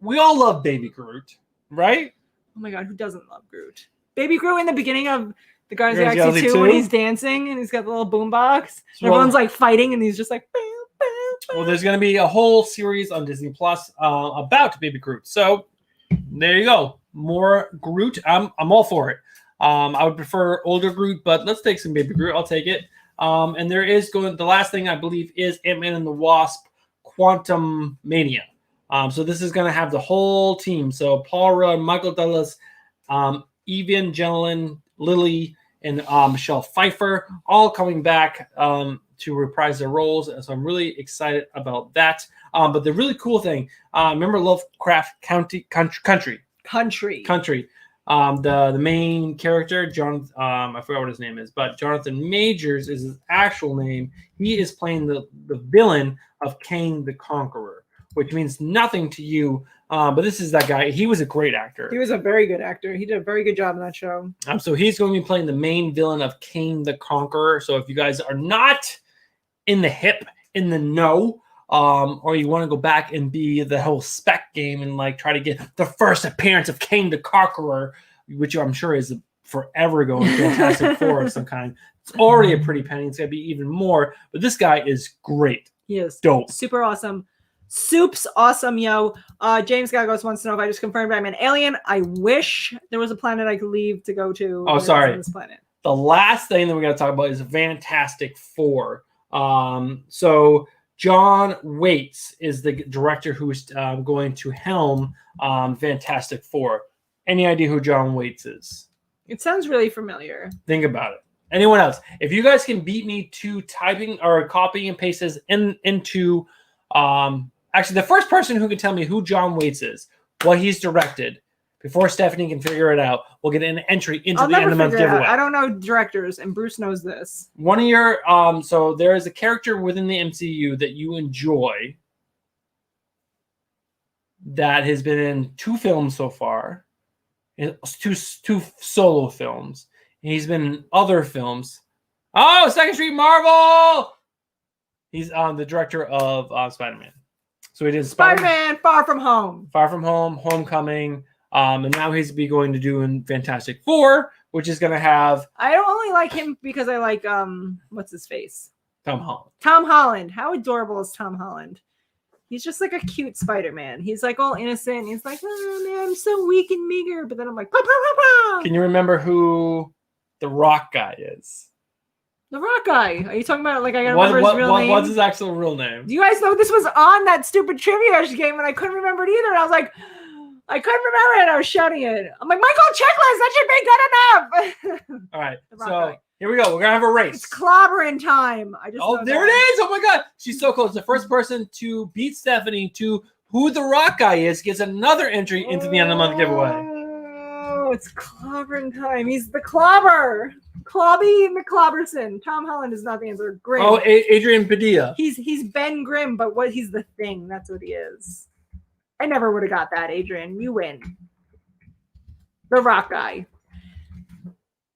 We all love Baby Groot, right? Oh my god, who doesn't love Groot? Baby Groot in the beginning of The Guardians of the Guardians of the Galaxy Galaxy 2 when 2? he's dancing and he's got the little boombox. And Well- everyone's like fighting and he's just like. "Bam, bam, bam." Well, there's going to be a whole series on Disney Plus about Baby Groot. So there you go. More Groot. I'm all for it. I would prefer older Groot, but let's take some Baby Groot. I'll take it. And there is the last thing I believe is Ant-Man and the Wasp Quantum Mania. So this is going to have the whole team. So Paul Rudd, Michael Douglas, Evangeline Lilly, and Michelle Pfeiffer all coming back to reprise their roles. So I'm really excited about that. But the really cool thing, remember Lovecraft Country? The main character, John, I forgot what his name is, but Jonathan Majors is his actual name. He is playing the villain of Kang the Conqueror, which means nothing to you. But this is that guy. He was a great actor. He was a very good actor. He did a very good job in that show. So he's going to be playing the main villain of Kang the Conqueror. So if you guys are not in the know, or you want to go back and be the whole spec game and like try to get the first appearance of Kang the Conqueror, which I'm sure is forever going Fantastic Four of some kind. It's already a pretty penny. It's going to be even more. But this guy is great. He is Dope. super awesome. Soup's awesome, yo. James Gagos wants to know if I just confirmed I'm an alien. I wish there was a planet I could leave to go to. Oh, sorry. On this planet. The last thing that we got to talk about is Fantastic Four. So John Waits is the director who's going to helm Fantastic Four. Any idea who John Waits is? It sounds really familiar. Think about it. Anyone else? If you guys can beat me to typing or copying and paste this into actually the first person who can tell me who John Waits is, what he's directed, before Stephanie can figure it out, we'll get an entry into the end of the month giveaway. I don't know directors, and Bruce knows this. One of your so there is a character within the MCU that you enjoy that has been in 2 films so far, two solo films. And he's been in other films. Oh, Second Street Marvel. He's the director of Spider-Man. So he did Spider-Man Far From Home, Homecoming. And now he's going to do in Fantastic Four, which is going to have. I don't only like him because I like what's his face? Tom Holland. Tom Holland. How adorable is Tom Holland? He's just like a cute Spider-Man. He's like all innocent. He's like, oh man, I'm so weak and meager. But then I'm like, pow, pow, pow, pow. Can you remember who the Rock guy is? The Rock guy. Are you talking about like I gotta remember his real name? What's his actual real name? Do you guys know this was on that stupid trivia game and I couldn't remember it either? And I was like, I couldn't remember it. I was shouting it. I'm like, Michael Chiklis, that should be good enough. All right. The Rock So guy. here we go. We're gonna have a race. It's clobbering time. I just Oh, know there it that. is. Oh my God. She's so close. The first person to beat Stephanie to who the Rock guy is gets another entry into the end of the month giveaway. Oh, it's clobbering time. He's the clobber. Clobby McClobberson. Tom Holland is not the answer. Grimm. Oh, Adrian Padilla. He's Ben Grimm, but he's the Thing. That's what he is. I never would have got that, Adrian. You win. The Rock guy.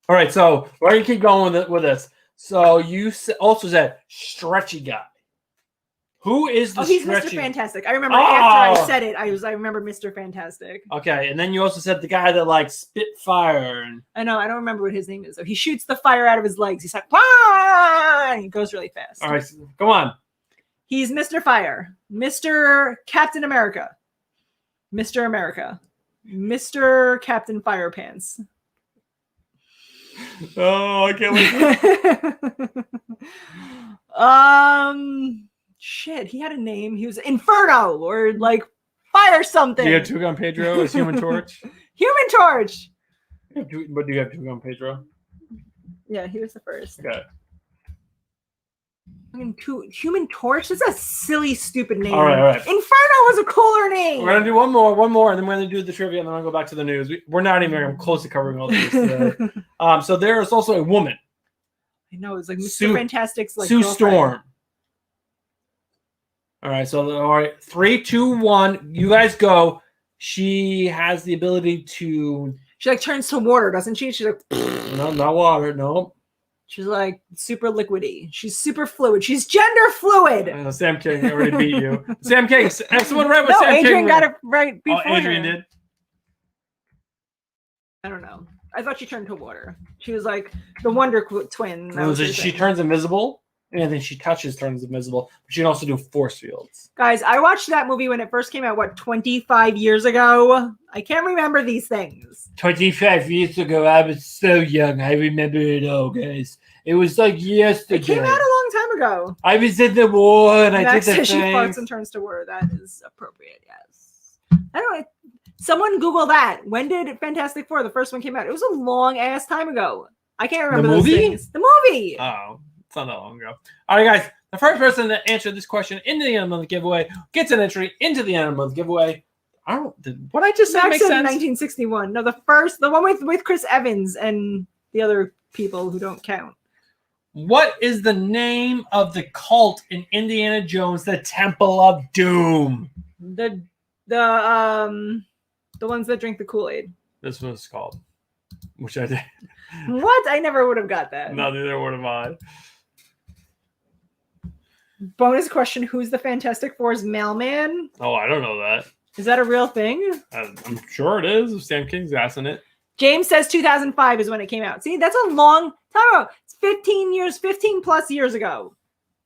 All right, so we're gonna keep going with this. So you also said stretchy guy. Who is the he's stretchy? Mr. Fantastic. I remember after Oh! I said it, I remember Mr. Fantastic. Okay, and then you also said the guy that like spit fire and I know, I don't remember what his name is. So he shoots the fire out of his legs. He's like, "Wah!" And he goes really fast. all right, go on. He's Mr. Fire, Mr. Captain America, Mr. America, Mr. Captain Fire Pants. Oh, I can't wait. Shit, he had a name. He was Inferno or like Fire something. Do you have Two Gun Pedro as Human Torch? Human Torch. But do you have Two Gun Pedro? Yeah, he was the first. Okay. Human Torch? That's a silly, stupid name. All right. Inferno was a cooler name. We're gonna do one more, and then we're gonna do the trivia, and then I'll go back to the news. We're not even close to covering all this today. So there is also a woman, I know, it's like Mr. Sue- Fantastic's like Sue girlfriend. Storm. All right, all right, 3, 2, 1. You guys go. She has the ability to. She like turns to water, doesn't she? She's like, No, not water. No. she's like super liquidy. She's super fluid. She's gender fluid. Sam King already beat you. Sam King. Someone right with No, Sam King. Adrian got it right before Oh, Adrian her. did. I don't know. I thought she turned to water. She was like the Wonder Twin. That was her She thing. turns invisible, and anything she touches turns invisible. But she can also do force fields. Guys, I watched that movie when it first came out, 25 years ago? I can't remember these things. 25 years ago, I was so young. I remember it all, guys. It was like yesterday. It came out a long time ago. I was in the war, and I Max did the says she thing. farts and turns to water. That is appropriate, yes. I don't know. Someone Google that. When did Fantastic Four, the first one, came out? It was a long ass time ago. I can't remember The those movie? things. The movie. Oh, it's not that long ago. All right, guys. The first person to answer this question into the end of the month giveaway gets an entry into the end of the month giveaway. I don't. What I just said Max makes said sense. 1961. No, the one with Chris Evans and the other people who don't count. What is the name of the cult in Indiana Jones: The Temple of Doom? The ones that drink the Kool-Aid. This one's called. Which I did. What? I never would have got that. No, neither would have I. Bonus question: who's the Fantastic Four's mailman? Oh, I don't know that. Is that a real thing? I'm sure it is. Sam King's ass in it. James says 2005 is when it came out. See, that's a long time ago. It's 15 plus years ago.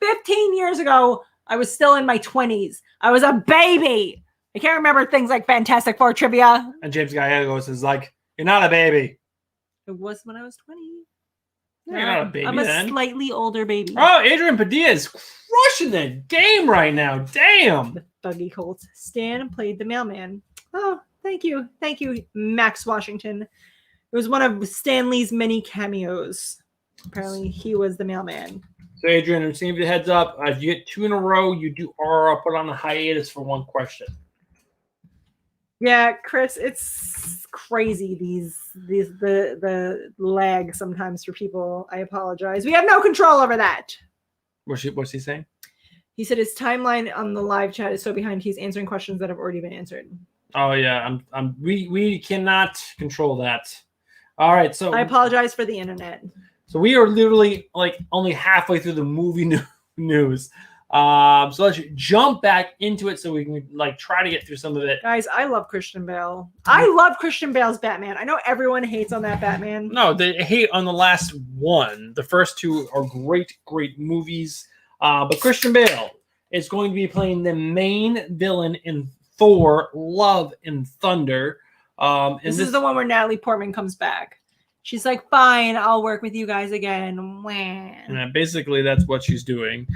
15 years ago, I was still in my 20s. I was a baby. I can't remember things like Fantastic Four trivia. And James Gallegos is like, "You're not a baby. It was when I was 20. You're not a baby I'm a then." slightly older baby. Oh, Adrian Padilla is crushing the game right now. Damn. The Buggy Colts. Stan played the mailman. Oh, thank you. Thank you, Max Washington. It was one of Stan Lee's many cameos. Apparently, he was the mailman. So, Adrian, I'm just gonna give you a heads up. If you get 2 in a row, you are put on a hiatus for 1 question. Yeah, Chris, it's crazy. The lag sometimes for people. I apologize. We have no control over that. What's he saying? He said his timeline on the live chat is so behind. He's answering questions that have already been answered. Oh yeah, we cannot control that. All right, so I apologize for the internet. So we are literally like only halfway through the movie news. So let's jump back into it so we can like try to get through some of it. Guys, I love Christian Bale. I love Christian Bale's Batman. I know everyone hates on that Batman. No, they hate on the last one. The first 2 are great movies. But Christian Bale is going to be playing the main villain in Thor: Love and Thunder. This is the one where Natalie Portman comes back. She's like, fine, I'll work with you guys again. Wah. And basically that's what she's doing.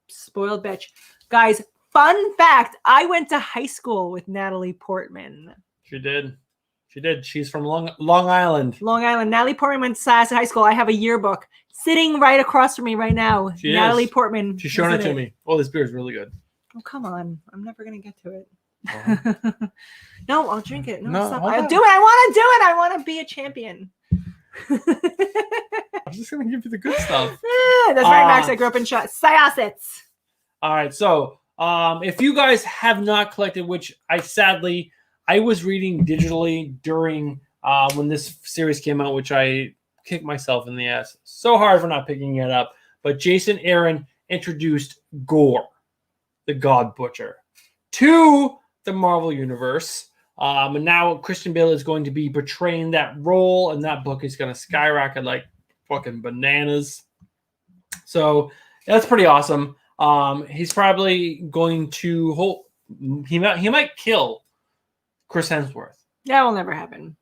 Spoiled bitch. Guys, fun fact, I went to high school with Natalie Portman. She did. She's from Long Island. Long Island. Natalie Portman went to Syosset High School. I have a yearbook sitting right across from me right now. She Natalie is. Portman. She's showing was it in to me. Oh, this beer is really good. Oh, come on. I'm never going to get to it. Oh. No, I'll drink it. No, stop. hold I'll on. do it. I want to do it. I want to be a champion. I'm just gonna give you the good stuff. That's right, Max. I grew up in Syosset. All right, so if you guys have not collected, which I was reading digitally during when this series came out, which I kicked myself in the ass so hard for not picking it up. But Jason Aaron introduced Gore, the God Butcher, to the Marvel Universe. And now Christian Bale is going to be portraying that role, and that book is going to skyrocket like fucking bananas. So that's pretty awesome. He's probably going to he might kill Chris Hemsworth. That will never happen.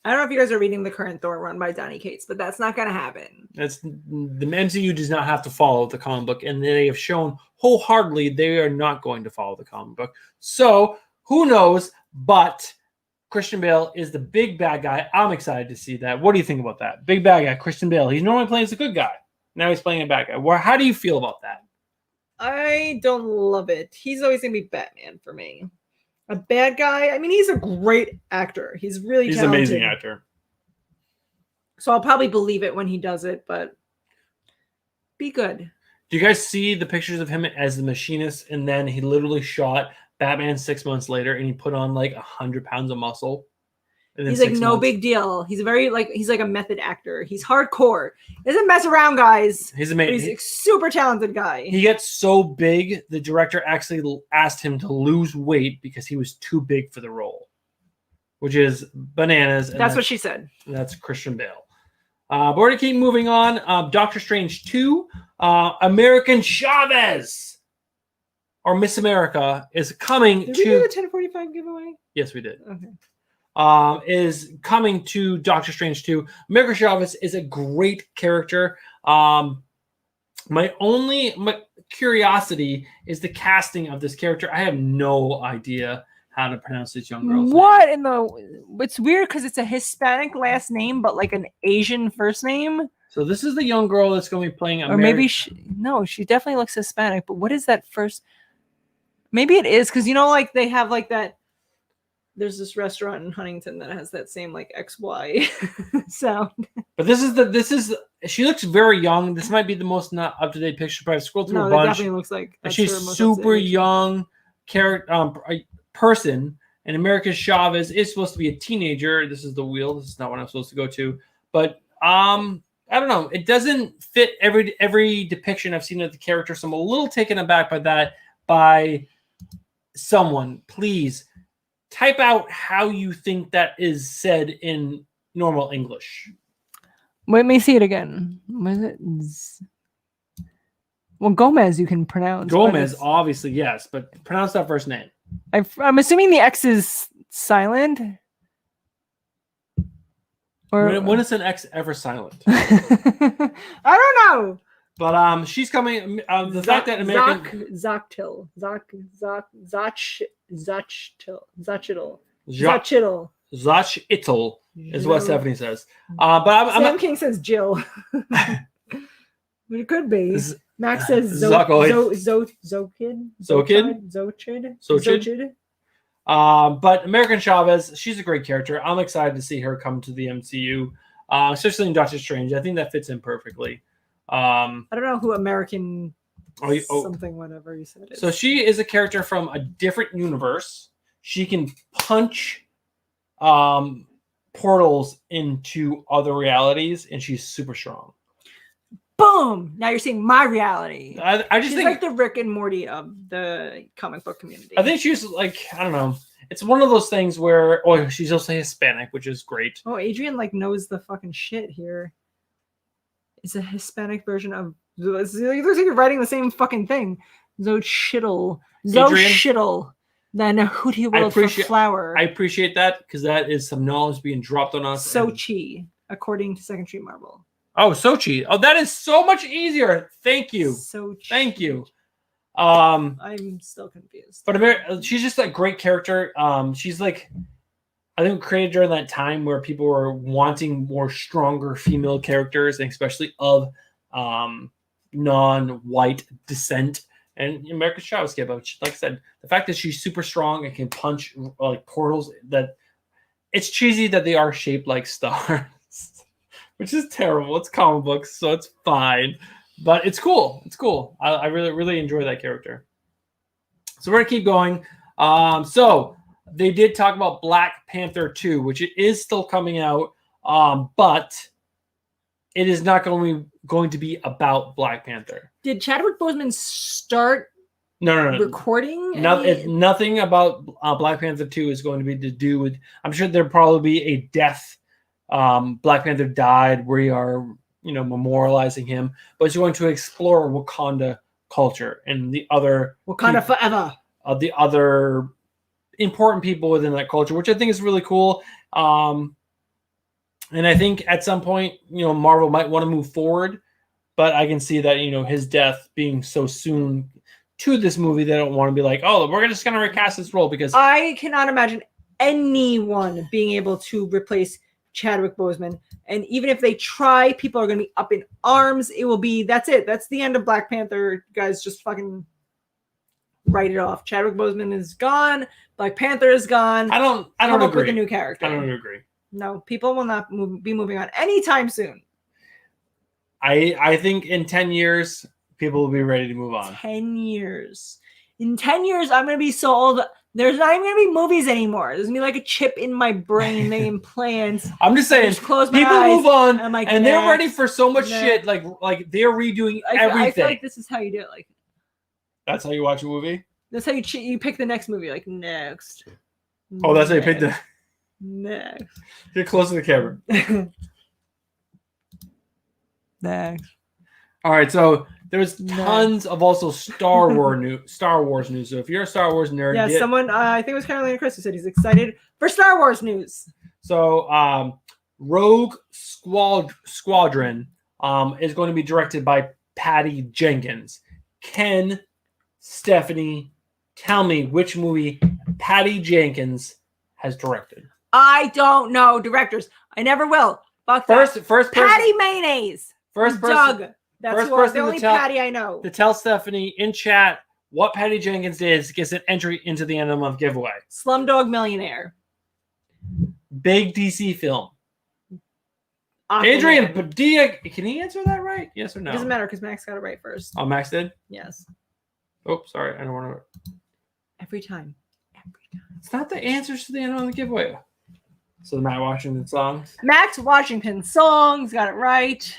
I don't know if you guys are reading the current Thor run by Donny Cates, but that's not going to happen. The MCU does not have to follow the comic book, and they have shown wholeheartedly they are not going to follow the comic book. So who knows? But Christian Bale is the big bad guy. I'm excited to see that. What do you think about that? Big bad guy, Christian Bale. He's normally playing as a good guy. Now he's playing a bad guy. How do you feel about that? I don't love it. He's always going to be Batman for me. A bad guy. I mean, he's a great actor. He's really He's an talented. amazing actor. So I'll probably believe it when he does it, but be good. Do you guys see the pictures of him as the machinist? And then he literally shot Batman 6 months later, and he put on like 100 pounds of muscle. And then He's like, 6 no months- big deal. He's he's like a method actor. He's hardcore. He doesn't mess around, guys. He's But amazing. he's a super talented guy. He gets so big, the director actually asked him to lose weight because he was too big for the role, which is bananas. And That's what she said. That's Christian Bale. But we're going to keep moving on. Doctor Strange 2, American Chavez, or Miss America, is coming Did to... we do the 1045 giveaway? Yes, we did. Okay. Is coming to Doctor Strange 2. America Chavez is a great character. My curiosity is the casting of this character. I have no idea how to pronounce this young girl's What in the? It's weird because it's a Hispanic last name, but like an Asian first name. So this is the young girl that's going to be playing. Or maybe she definitely looks Hispanic. But what is that first? Maybe it is because like they have like that. There's this restaurant in Huntington that has that same like XY sound. But this is she looks very young. This might be the most not up to date picture, but I've scrolled through a bunch. Definitely looks like she's super young person. And America Chavez is supposed to be a teenager. This is the wheel. This is not what I'm supposed to go to. But I don't know. It doesn't fit every depiction I've seen of the character. So I'm a little taken aback by that. By someone, please type out how you think that is said in normal English. Let me see it again. Was it? Well, Gomez you can pronounce. Gomez, obviously, yes, but pronounce that first name. I'm assuming the X is silent. Or when is an X ever silent? I don't know. But she's coming. The fact that American Zachtil Zachitl is what Stephanie says. But Sam King says Jill. It could be. Max says Zochid. But American Chavez, she's a great character. I'm excited to see her come to the MCU, especially in Doctor Strange. I think that fits in perfectly. I don't know who American something whatever you said. So she is a character from a different universe. She can punch portals into other realities, and she's super strong. Boom! Now you're seeing my reality. I just think like the Rick and Morty of the comic book community. I think she's like, I don't know. It's one of those things where she's also Hispanic, which is great. Oh, Adrian knows the fucking shit here. It's a Hispanic version of. It looks like you're writing the same fucking thing. Zochitl. Then who do you will for flower? I appreciate that because that is some knowledge being dropped on us. Sochi, according to Second Street Marvel. Oh, Sochi. Oh, that is so much easier. Thank you. Sochi. Thank you. I'm still confused. But she's just a great character. She's like, I think created during that time where people were wanting more stronger female characters, and especially of non-white descent. And America Chavez gave up. Like I said, the fact that she's super strong and can punch like portals, that it's cheesy that they are shaped like stars, which is terrible. It's comic books, so it's fine. But it's cool. It's cool. I really, really enjoy that character. So we're going to keep going. So they did talk about Black Panther 2, which it is still coming out, but it is not going to be about Black Panther. Did Chadwick Boseman start No. recording? Nothing about Black Panther 2 is going to be to do with... I'm sure there'll probably be a death. Black Panther died. We are... memorializing him, but he's going to explore Wakanda culture and the other Wakanda forever. The other important people within that culture, which I think is really cool. And I think at some point, Marvel might want to move forward, but I can see that, his death being so soon to this movie, they don't want to be like, oh, we're just going to recast this role, because I cannot imagine anyone being able to replace Chadwick Boseman. And even if they try, people are going to be up in arms. It will be, that's it. That's the end of Black Panther. Guys, just fucking write it off. Chadwick Boseman is gone. Black Panther is gone. I don't agree with a new character. I don't agree. No, people will not be moving on anytime soon. I think in 10 years, people will be ready to move on. 10 years. In 10 years, I'm going to be so old. There's not even going to be movies anymore. There's going to be like a chip in my brain. They implant. I'm just saying, close my people eyes, move on, and, like, and they're ready for so much shit. Like they're redoing everything. I feel like this is how you do it. Like, that's how you watch a movie? That's how you pick the next movie. Like, next. Oh, that's how you pick the... Next. Get close to the camera. Next. All right, so there's No. tons of also Star Wars news. So if you're a Star Wars nerd, Yeah, someone, I think it was Carolina Chris who said he's excited for Star Wars news. So Rogue Squadron is going to be directed by Patty Jenkins. Ken, Stephanie, tell me which movie Patty Jenkins has directed. I don't know directors. I never will. Fuck that. First person, Patty Mayonnaise. first person Doug. That's first who, person the to only tell- Patty I know. to tell Stephanie in chat what Patty Jenkins is gets an entry into the end of the month giveaway. Slumdog Millionaire. Big DC film. Aquaman. Adrian Padilla, can he answer that right? Yes or no? It doesn't matter because Max got it right first. Oh, Max did? Yes. Oh, sorry. I don't want to. Every time. Every time. It's not the answers to the end of the giveaway. So the Matt Washington songs. Max Washington songs got it right.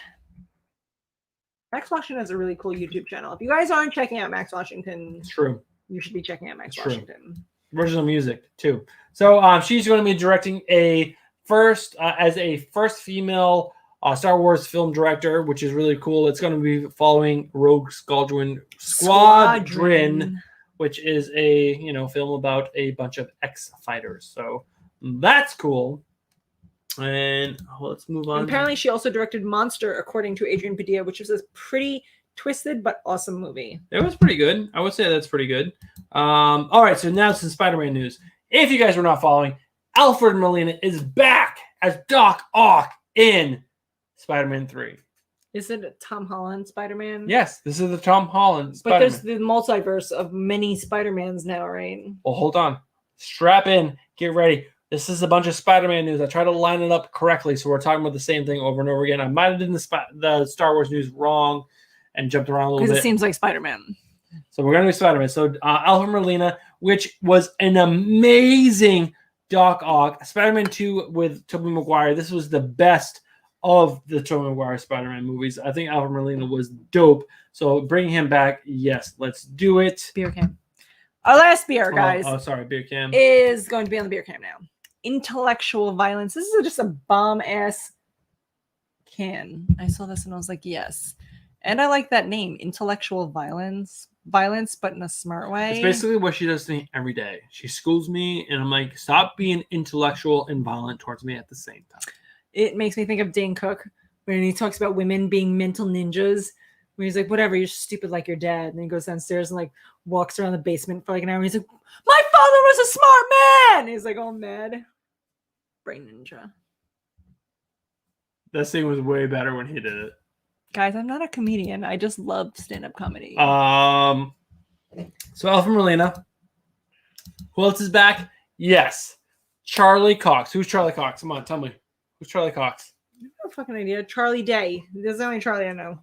Max Washington has a really cool YouTube channel. If you guys aren't checking out Max Washington, It's true. you should be checking out Max It's true. Washington. Original music too. So she's going to be directing a first female Star Wars film director, which is really cool. It's going to be following Rogue Squadron, which is a film about a bunch of X-fighters. So that's cool. And let's move on. And apparently, she also directed Monster, according to Adrian Padilla, which was a pretty twisted but awesome movie. It was pretty good. I would say that's pretty good. All right, so now some Spider-Man news. If you guys were not following, Alfred Molina is back as Doc Ock in Spider-Man 3. Is it a Tom Holland Spider-Man? Yes, this is the Tom Holland But Spider-Man. there's the multiverse of many Spider-Mans now, right? Well, hold on. Strap in. Get ready. This is a bunch of Spider-Man news. I try to line it up correctly, so we're talking about the same thing over and over again. I might have done the Star Wars news wrong and jumped around a little Because bit. it seems like Spider-Man. So we're going to do Spider-Man. So Alfred Molina, which was an amazing Doc Ock. Spider-Man 2 with Tobey Maguire. This was the best of the Tobey Maguire Spider-Man movies. I think Alfred Molina was dope. So bringing him back, yes, let's do it. Beer cam. Our last beer, guys, Oh, sorry, beer cam. is going to be on the beer cam now. Intellectual violence. This is just a bomb-ass can. I saw this and I was like, yes. And I like that name, intellectual violence. Violence, but in a smart way. It's basically what she does to me every day. She schools me, and I'm like, stop being intellectual and violent towards me at the same time. It makes me think of Dane Cook when he talks about women being mental ninjas. When he's like, whatever, you're stupid like your dad. And then he goes downstairs and like walks around the basement for like an hour. And he's like, my father was a smart man. And he's like, all mad. Brain ninja. That scene was way better when he did it. Guys, I'm not a comedian. I just love stand-up comedy. So Alfred Molina. Who else is back? Yes. Charlie Cox. Who's Charlie Cox? Come on, tell me. Who's Charlie Cox? No fucking idea. Charlie Day. That's the only Charlie I know.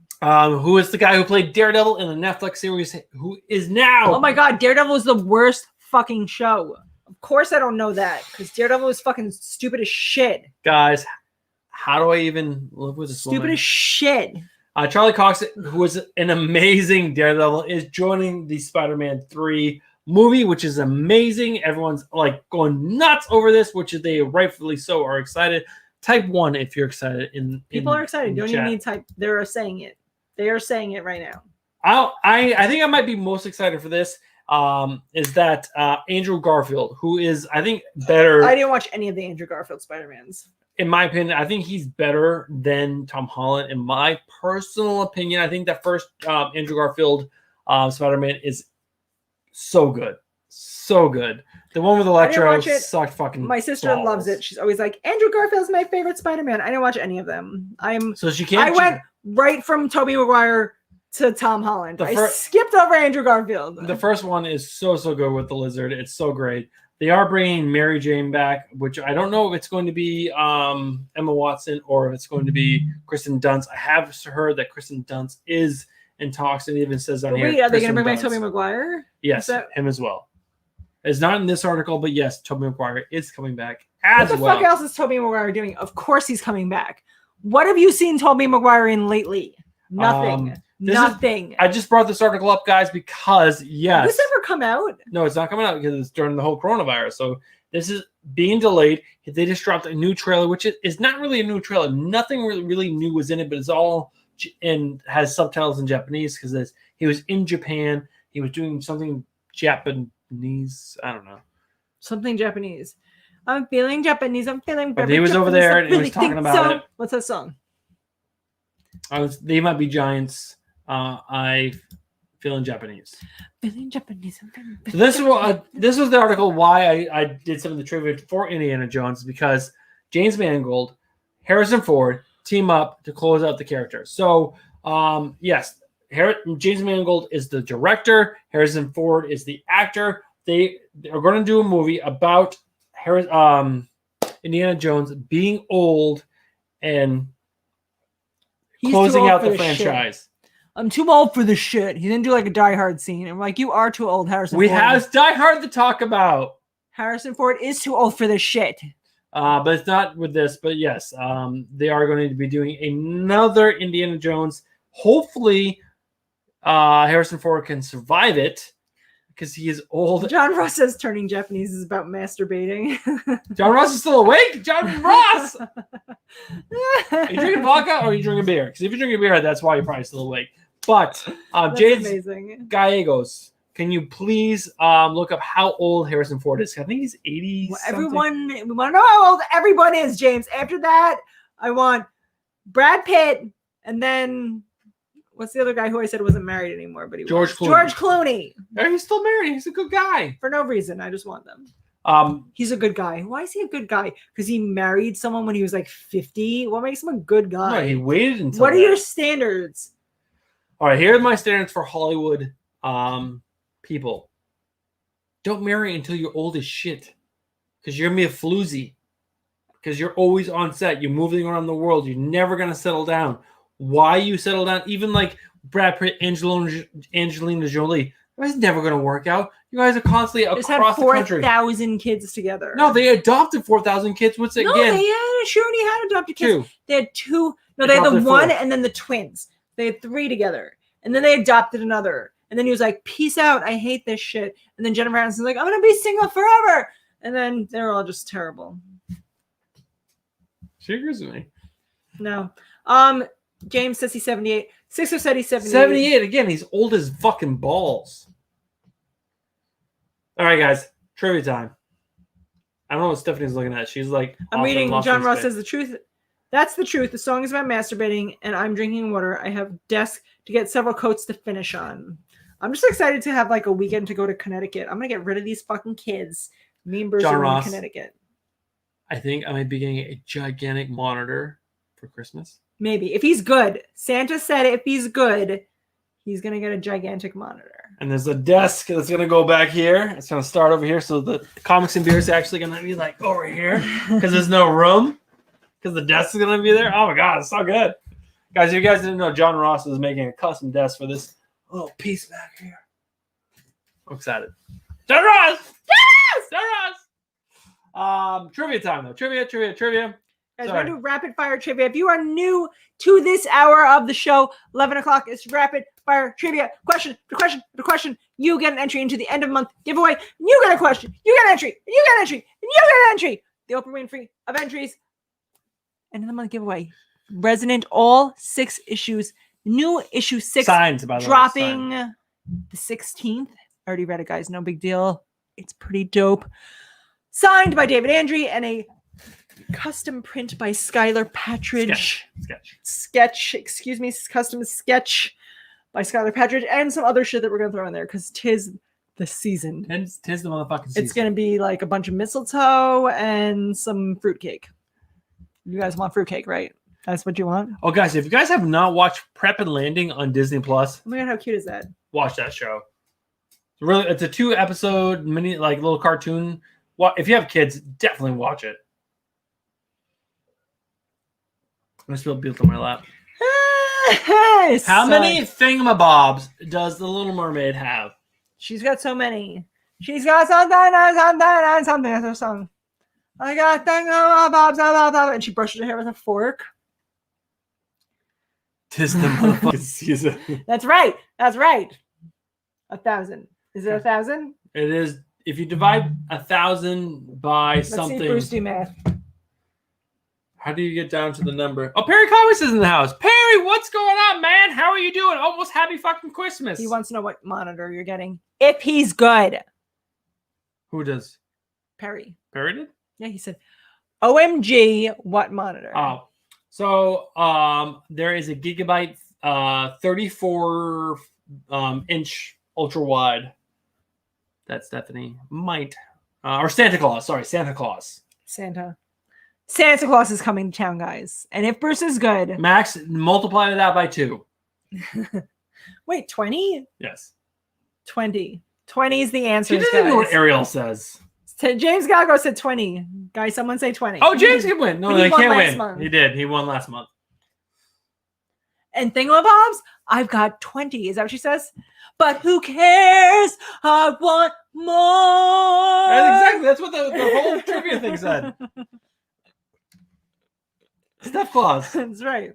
Who is the guy who played Daredevil in the Netflix series? Who is now? Oh my god, Daredevil was the worst fucking show. Of course I don't know that because Daredevil was fucking stupid as shit. Guys, how do I even live with this Stupid woman? as shit. Charlie Cox, who was an amazing Daredevil, is joining the Spider-Man 3 movie, which is amazing. Everyone's like going nuts over this, which they rightfully so are excited. Type 1 if you're excited. People are excited. in Don't chat. even need type. They're saying it. They are saying it right now. I think I might be most excited for this. Is that Andrew Garfield, who is, I think, better. I didn't watch any of the Andrew Garfield Spider-Mans. In my opinion, I think he's better than Tom Holland. In my personal opinion, I think that first Andrew Garfield Spider-Man is so good. So good. The one with Electro watch it. sucked fucking My sister balls. loves it. She's always like, Andrew Garfield's my favorite Spider-Man. I didn't watch any of them. So she can't. I went right from Tobey Maguire to Tom Holland. I skipped over Andrew Garfield. The first one is so good with the lizard. It's so great. They are bringing Mary Jane back, which I don't know if it's going to be Emma Watson or if it's going to be Kristen Dunst. I have heard that Kristen Dunst is in talks, and even says on here. Wait, are they going to Kristen bring back Dunst. Tobey Maguire? Yes, him as well. It's not in this article, but yes, Tobey Maguire is coming back as What the well. fuck else is Tobey Maguire doing? Of course he's coming back. What have you seen Tobey Maguire in lately? Nothing. Nothing. I just brought this article up, guys, because yes. Did this ever come out? No, it's not coming out because it's during the whole coronavirus. So This is being delayed. They just dropped a new trailer, which is not really a new trailer. Nothing really new was in it, but it's all and has subtitles in Japanese because he was in Japan. He was doing something Japanese. I don't know. Something Japanese. I'm feeling Japanese. I'm feeling. But he was over there and he was talking about it. What's that song? They might be giants. I feel in Japanese. Feeling Japanese. So this was the article why I did some of the trivia for Indiana Jones, because James Mangold, Harrison Ford team up to close out the character. So yes, James Mangold is the director. Harrison Ford is the actor. They are going to do a movie about Indiana Jones being old and closing out the franchise. Shit. I'm too old for this shit. He didn't do like a Die Hard scene. I'm like, you are too old, Harrison We Ford. have Die Hard to talk about. Harrison Ford is too old for this shit. But it's not with this. But yes, they are going to be doing another Indiana Jones. Hopefully, Harrison Ford can survive it because he is old. John Ross says turning Japanese is about masturbating. John Ross is still awake. John Ross! Are you drinking vodka or are you drinking beer? Because if you're drinking beer, that's why you're probably still awake. But James amazing. Gallegos, can you please look up how old Harrison Ford is? I think he's 80. Well, everyone, we want to know how old everyone is, James. After that, I want Brad Pitt, and then what's the other guy who I said wasn't married anymore? But George Clooney. George Clooney. He's still married. He's a good guy. For no reason. I just want them. He's a good guy. Why is he a good guy? Because he married someone when he was like 50. What makes him a good guy? No, he waited until. What are your standards? All right, here are my standards for Hollywood people. Don't marry until you're old as shit, because you're gonna be a floozy. Because you're always on set. You're moving around the world. You're never gonna settle down. Why you settle down? Even like Brad Pitt, Angelina Jolie. That's never gonna work out. You guys are constantly across the country. 4,000 kids together. No, they adopted 4,000 kids. What's it again? No, she already had adopted kids. They had two. No, they had the one and then the twins. They had 3 together. And then they adopted another. And then he was like, peace out. I hate this shit. And then Jennifer Aniston's like, I'm going to be single forever. And then they were all just terrible. She agrees with me. No. James says he's 78. Sixer said he's 78. 78. Again, he's old as fucking balls. All right, guys. Trivia time. I don't know what Stephanie's looking at. She's like, I'm reading. John Ross says the truth. That's the truth. The song is about masturbating, and I'm drinking water. I have desk to get several coats to finish on. I'm just excited to have like a weekend to go to Connecticut. I'm gonna get rid of these fucking kids. Me and Bruce are in Connecticut. I think I might be getting a gigantic monitor for Christmas. Maybe if he's good. Santa said if he's good, he's gonna get a gigantic monitor. And there's a desk that's gonna go back here. It's gonna start over here, so the comics and beer is actually gonna be like over here because there's no room. Because the desk is going to be there. Oh, my God. It's so good. Guys, if you guys didn't know, John Ross is making a custom desk for this little piece back here. I'm excited. John Ross! Yes! John Ross! Trivia time, though. Trivia. Guys, we're going to do rapid fire trivia. If you are new to this hour of the show, 11 o'clock is rapid fire trivia. Question. You get an entry into the end of month giveaway. You get a question. You get an entry. You get an entry. And you get an entry. The Oprah Winfrey of entries. End of the month giveaway. Resonant, all 6 issues. New issue 6. Signs, by the way. Dropping the 16th. I already read it, guys. No big deal. It's pretty dope. Signed by David Andre and a custom print by Skylar Patridge. Sketch. Excuse me. Custom sketch by Skylar Patridge and some other shit that we're going to throw in there because 'tis the season. Tis the motherfucking season. It's going to be like a bunch of mistletoe and some fruitcake. You guys want fruitcake, right? That's what you want? Oh, guys, if you guys have not watched Prep and Landing on Disney Plus, oh my God, how cute is that? Watch that show. It's a 2-episode mini, like little cartoon. If you have kids, definitely watch it. I'm just built on my lap. How many thingamabobs does the Little Mermaid have? She's got so many. She's got something. That's her song. I got thingamabobs, and she brushes her hair with a fork. Tis the motherfucking season. That's right. 1,000. Is it 1,000? It is if you divide 1,000 by Let's see something, Bruce do math. how do you get down to the number? Oh, Perry Comics is in the house. Perry, what's going on, man? How are you doing? Almost happy fucking Christmas. He wants to know what monitor you're getting. If he's good. Who does? Perry. Perry did? Yeah, he said, OMG, what monitor? Oh, so there is a Gigabyte 34 inch ultra wide that Stephanie might or Santa Claus. Sorry, Santa Claus. Santa Claus is coming to town, guys. And if Bruce is good. Max, multiply that by 2. Wait, 20? Yes. 20. 20 is the answer. She doesn't know what Ariel says. James Galgo said 20. Guys, someone say 20. Oh, James can win. No, he they won can't last win. month. He did. He won last month. And thingamabobs, I've got 20. Is that what she says? But who cares? I want more. Exactly. That's what the whole trivia thing said. Steph Claus. That's right.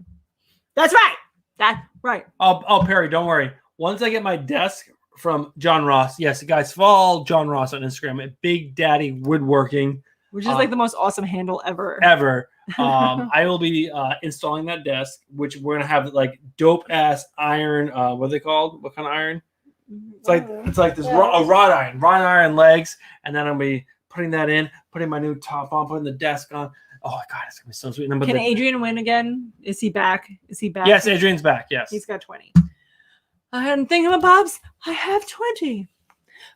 That's right. That's right. Oh, Perry, don't worry. Once I get my desk from John Ross, yes, guys, follow John Ross on Instagram at Big Daddy Woodworking. Which is like the most awesome handle ever. I will be installing that desk, which we're gonna have like dope ass iron. What are they called? What kind of iron? It's like this a wrought iron legs, and then I'll be putting that in, putting my new top on, putting the desk on. Oh my god, it's gonna be so sweet. Can Adrian win again? Is he back? Yes, Adrian's back. Yes, he's got 20. I'm thinking of Bob's. I have 20,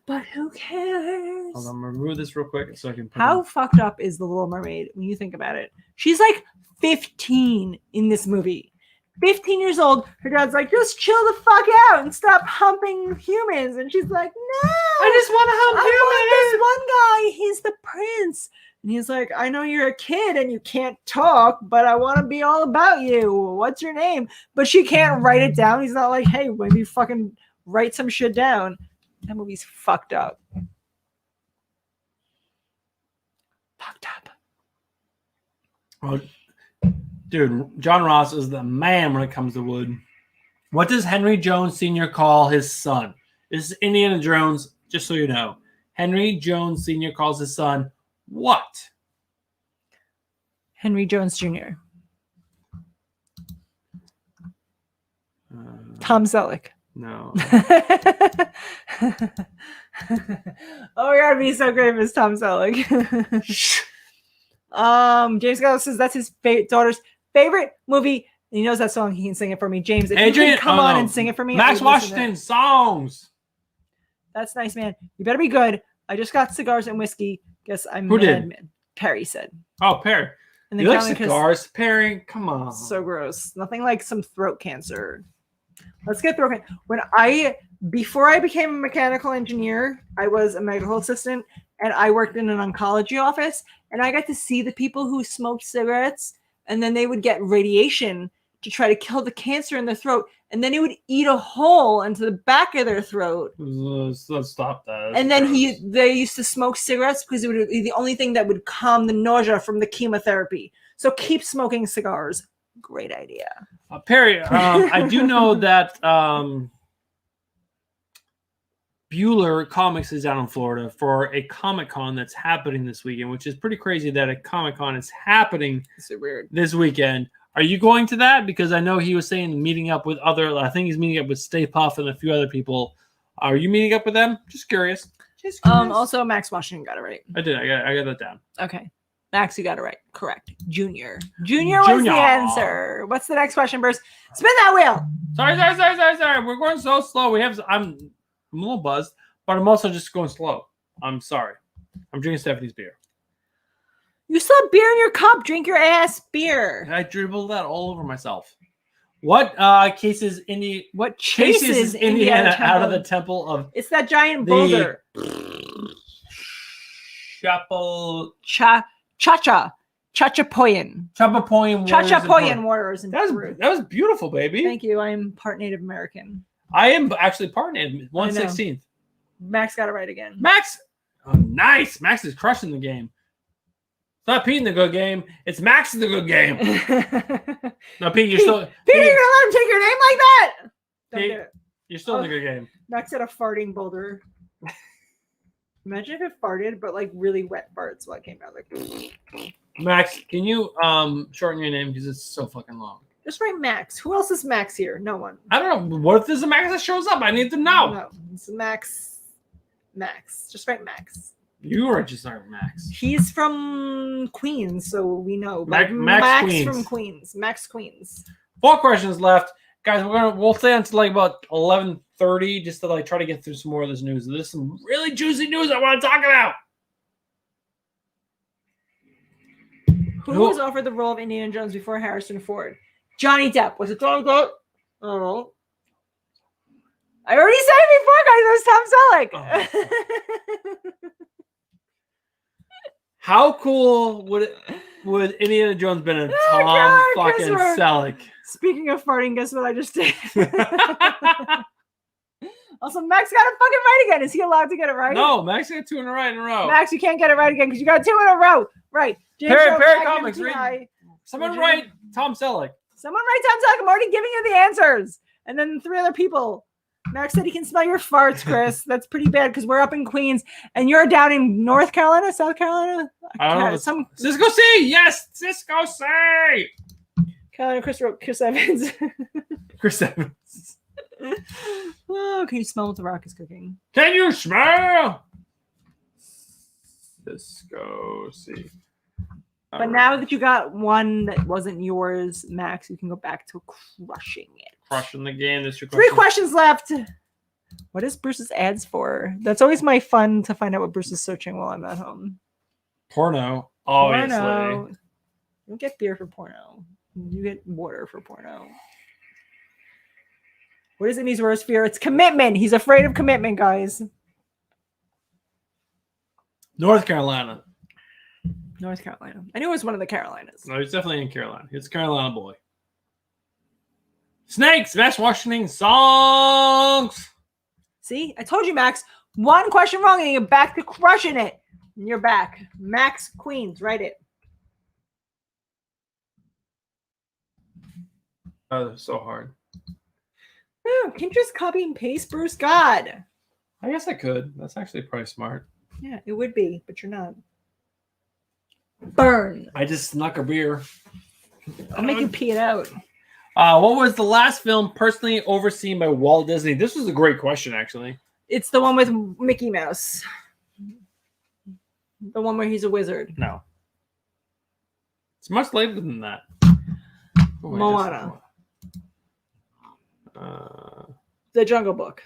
but who cares? Hold on, I'm gonna remove this real quick so I can. How fucked up is the Little Mermaid when you think about it? She's like 15 in this movie. 15 years old. Her dad's like, just chill the fuck out and stop humping humans. And she's like, no, I just want to hump humans. This one guy, he's the prince. And he's like, I know you're a kid and you can't talk, but I want to be all about you. What's your name? But she can't write it down. He's not like, hey, maybe fucking write some shit down. That movie's fucked up. Fucked up. Well, dude, John Ross is the man when it comes to wood. What does Henry Jones Sr. call his son? This is Indiana Jones, just so you know. Henry Jones Sr. calls his son what? Henry Jones Jr. Tom Selleck. No. Oh my god, it'd be so great if it's Tom Selleck. James Gallo says that's his daughter's favorite movie. And he knows that song. He can sing it for me. James, if Adrian, you can come on and sing it for me. Max Washington songs. That's nice, man. You better be good. I just got cigars and whiskey. Guess I'm Who mad, did? man. Perry said. Oh, Perry. And you like cigars, Perry? Come on. So gross. Nothing like some throat cancer. Let's get throat cancer. Before I became a mechanical engineer, I was a medical assistant and I worked in an oncology office, and I got to see the people who smoked cigarettes, and then they would get radiation to try to kill the cancer in their throat, and then it would eat a hole into the back of their throat. Let's stop that. And then they used to smoke cigarettes because it would be the only thing that would calm the nausea from the chemotherapy. So keep smoking cigars. Great idea. Perry, I do know that Bueller Comics is down in Florida for a Comic-Con that's happening this weekend, which is pretty crazy that a Comic-Con is happening this weekend. Are you going to that? Because I know he was saying meeting up with I think he's meeting up with Stay Puft and a few other people. Are you meeting up with them? Just curious. Also, Max Washington got it right. I did. I got that down. Okay. Max, you got it right. Correct. Junior was the answer. What's the next question, Bruce? Spin that wheel. Sorry. We're going so slow. I'm a little buzzed, but I'm also just going slow. I'm sorry. I'm drinking Stephanie's beer. You still have beer in your cup. Drink your ass beer. I dribbled that all over myself. What chases Indiana out of the temple of? It's that giant boulder. Chachapoyan warriors in Peru. That was beautiful, baby. Thank you. I am part Native American. I am actually part Native. 1/16. Max got it right again. Max, nice. Max is crushing the game. It's not Pete in the good game. It's Max in the good game. No, Pete, you're still. Pete, you're gonna let him take your name like that? Don't Pete, do it. you're still in the good game. Max had a farting boulder. Imagine if it farted, but like really wet farts while it came out. Like, Max, can you shorten your name because it's so fucking long? just write Max. Who else is Max here? No one. I don't know. What if there's a Max that shows up? I need to know. No, it's Max. Max. Just write Max. You are just our Max. He's from Queens, so we know. Max Queens. From Queens. Max Queens. 4 questions left, guys. We'll stay until like about 11:30 just to like try to get through some more of this news. There's some really juicy news I want to talk about. Who was offered the role of Indiana Jones before Harrison Ford? Johnny Depp. Was it Johnny Depp? I don't know. I already said it before, guys. It was Tom Selleck. How cool would Indiana Jones been in Tom God, fucking Selleck? Speaking of farting, guess what I just did? Also, Max got it fucking right again. Is he allowed to get it right? No, Max got 2 in a row. Max, you can't get it right again because you got 2 in a row. Right. Perry Comics. Someone write Tom Selleck. Someone write Tom Selleck. I'm already giving you the answers. And then 3 other people. Max said he can smell your farts, Chris. That's pretty bad because we're up in Queens and you're down in North Carolina, South Carolina. I don't know. Cisco C. Yes, Cisco C. Carolina. Chris Evans. Chris Evans. Oh, can you smell what the Rock is cooking? Can you smell? Cisco C. But now that you got one that wasn't yours, Max, you can go back to crushing it. Crushing the game. That's your 3 questions left. What is Bruce's ads for? That's always my fun to find out what Bruce is searching while I'm at home. Porno, obviously. Porno. You don't get beer for porno. You get water for porno. What is in his worst fear? It's commitment. He's afraid of commitment, guys. North Carolina. North Carolina. I knew it was one of the Carolinas. No, he's definitely in Carolina. He's a Carolina boy. Snakes, best Washington songs. See, I told you, Max. 1 question wrong, and you're back to crushing it. And you're back. Max Queens, write it. Oh, that's so hard. Oh, can you just copy and paste, Bruce? God. I guess I could. That's actually probably smart. Yeah, it would be, but you're not. Burn. I just snuck a beer. I'll make you pee it out. What was the last film personally overseen by Walt Disney? This was a great question, actually. It's the one with Mickey Mouse. The one where he's a wizard. No. It's much later than that. Oh, Moana. The Jungle Book.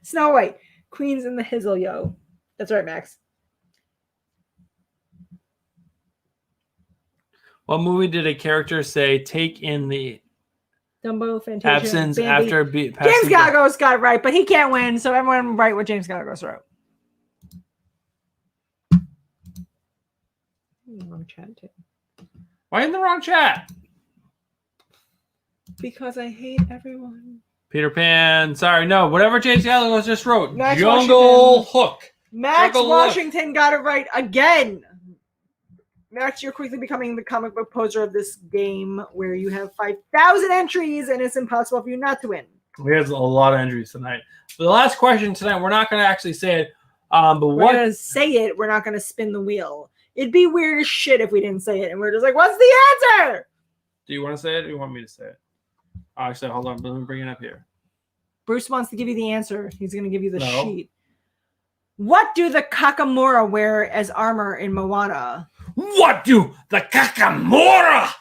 Snow White. Queens in the Hizzle, yo. That's right, Max. What movie did a character say, take in the Dumbo, Fantasia, absence Bambi. after James Galagos got it right, but he can't win, so everyone write what James Galagos wrote. Wrong chat, too. Why in the wrong chat? Because I hate everyone. Peter Pan. Sorry, no. Whatever James Galagos just wrote. Max Jungle Washington. Hook. Max Jungle Washington got it right again. Max, you're quickly becoming the comic book poser of this game where you have 5,000 entries and it's impossible for you not to win. We have a lot of entries tonight. For the last question tonight, we're not going to actually say it. But we're going to say it. We're not going to spin the wheel. It'd be weird as shit if we didn't say it and we're just like, what's the answer? Do you want to say it or do you want me to say it? Actually, hold on. Let me bring it up here. Bruce wants to give you the answer. He's going to give you the sheet. What do the Kakamora wear as armor in Moana? What do the Kakamora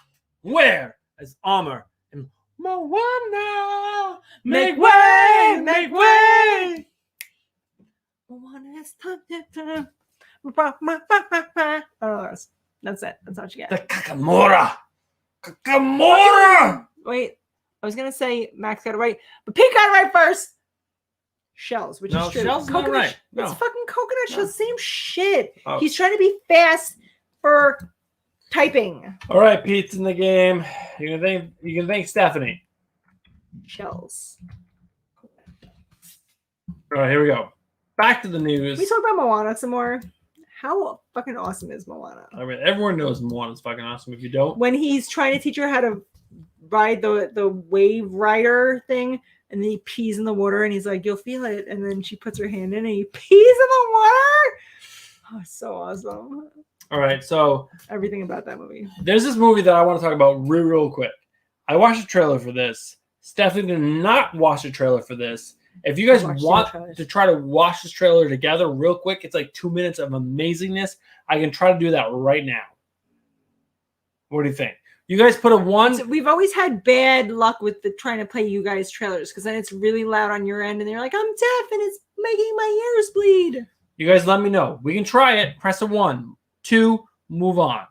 wear as armor in Moana? Make way! Make way! Moana is time. Oh, that's it. That's what you get. The Kakamora! Kakamora! Wait, I was going to say Max got it right, but Pete got it right first. Shells, which is true. Shells coconut, not right. No. It's fucking coconut shells. Same shit. Oh. He's trying to be fast for typing. All right, Pete's in the game. You can thank Stephanie. Shells. All right, here we go. Back to the news. Can we talk about Moana some more? How fucking awesome is Moana? I mean, everyone knows Moana's fucking awesome. If you don't, when he's trying to teach her how to ride the wave rider thing, and then he pees in the water, and he's like, "You'll feel it." And then she puts her hand in, and he pees in the water. Oh, it's so awesome! All right, so Everything about that movie. there's this movie that I want to talk about real quick. I watched a trailer for this. Stephanie did not watch a trailer for this. If you guys want to try to watch this trailer together real quick, it's like 2 minutes of amazingness. I can try to do that right now. What do you think? You guys put a 1. So we've always had bad luck with trying to play you guys trailers because then it's really loud on your end, and you're like, "I'm deaf, and it's making my ears bleed." You guys let me know. We can try it. Press a 1, 2, move on.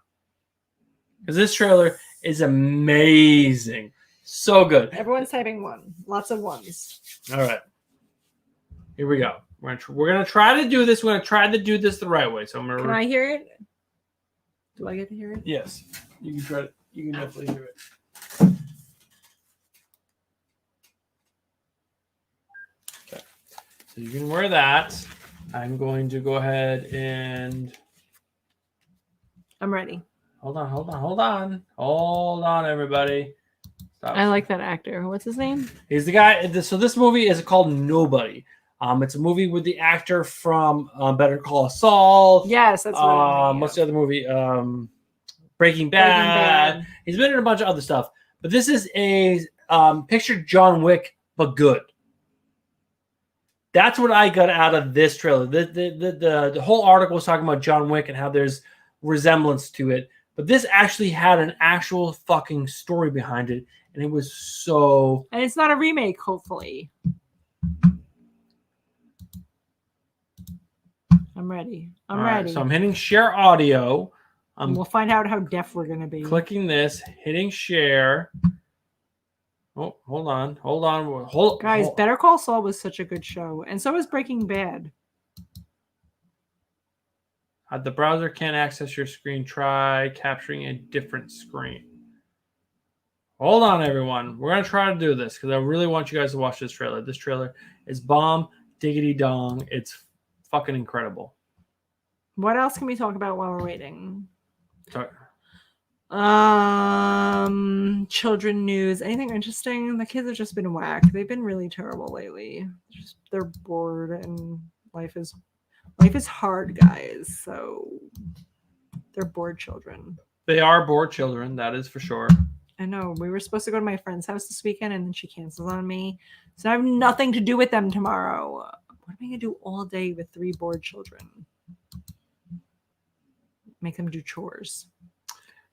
Because this trailer is amazing. So good. Everyone's typing 1. Lots of 1s. All right. Here we go. We're gonna try to do this. We're gonna try to do this the right way. So I'm gonna. Can I hear it? Do I get to hear it? Yes. You can try it. You can definitely hear it. Okay. So you can wear that. I'm going to go ahead and. I'm ready. Hold on, everybody. Stop. I like that actor. What's his name? He's the guy. So this movie is called Nobody. It's a movie with the actor from Better Call Saul. Yes, that's what what's the other movie? Breaking Bad. He's been in a bunch of other stuff. But this is a picture John Wick, but good. That's what I got out of this trailer. The whole article was talking about John Wick and how there's resemblance to it. But this actually had an actual fucking story behind it. And it was so... And it's not a remake, hopefully. I'm ready. I'm ready. So I'm hitting share audio. We'll find out how deaf we're going to be. Clicking this, hitting share. Oh, hold on. Guys, Better Call Saul was such a good show. And so is Breaking Bad. The browser can't access your screen. Try capturing a different screen. Hold on, everyone. We're going to try to do this because I really want you guys to watch this trailer. This trailer is bomb, diggity dong. It's fucking incredible. What else can we talk about while we're waiting? Sorry. Children news. Anything interesting? The kids have just been whacked. They've been really terrible lately. They're bored and life is hard, guys. So they're bored children. They are bored children, that is for sure. I know. We were supposed to go to my friend's house this weekend, and then she cancels on me. So I have nothing to do with them tomorrow. What am I going to do all day with 3 bored children? Make them do chores.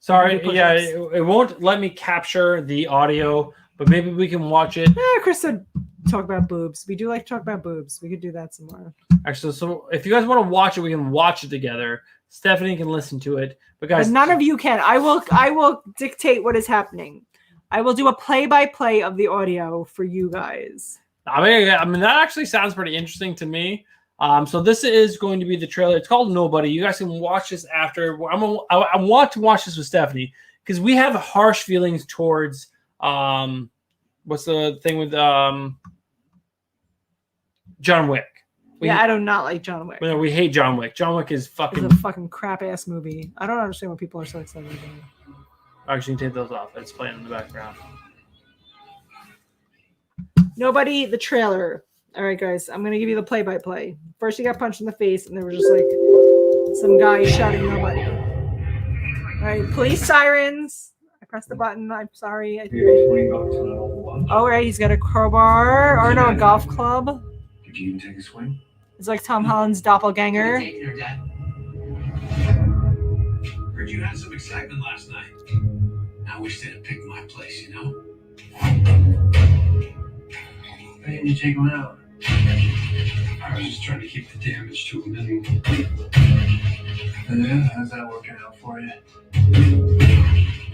Sorry, yeah, it won't let me capture the audio, but maybe we can watch it. Chris said talk about boobs. We do like to talk about boobs. We could do that some more. Actually, so if you guys want to watch it, we can watch it together. Stephanie can listen to it. But guys, but none of you can. I will dictate what is happening. I will do a play-by-play of the audio for you guys. I mean that actually sounds pretty interesting to me. So this is going to be the trailer. It's called Nobody. You guys can watch this after. I want to watch this with Stephanie because we have harsh feelings towards what's the thing with John Wick. I do not like John Wick. We hate John Wick. John Wick is fucking... It's a fucking crap-ass movie. I don't understand what people are so excited about. Actually, take those off. It's playing in the background. Nobody, the trailer. All right, guys. I'm going to give you the play-by-play. First, he got punched in the face, and there was just, like, some guy shouting nobody. All right, police sirens. I pressed the button. I'm sorry. All right, he's got a crowbar. Or no, a golf club. Did you even take a swing? It's like Tom Holland's doppelganger. Heard you had some excitement last night. I wish they'd have picked my place, you know? Why didn't you take him out? I was just trying to keep the damage to a minimum. Yeah, how's that working out for you?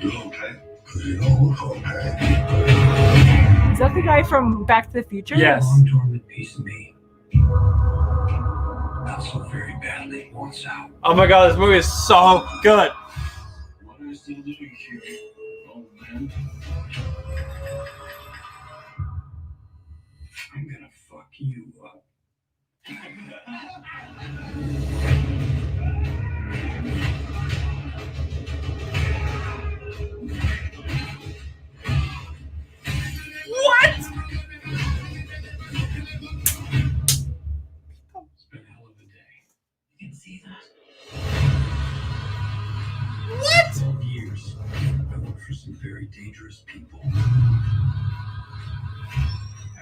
You okay? You know, okay. Is that the guy from Back to the Future? Yes. A long dormant piece of me. Not so very badly wants out. Oh my god, this movie is so good. What are you still doing here, old man? I'm gonna fuck you up. dangerous people.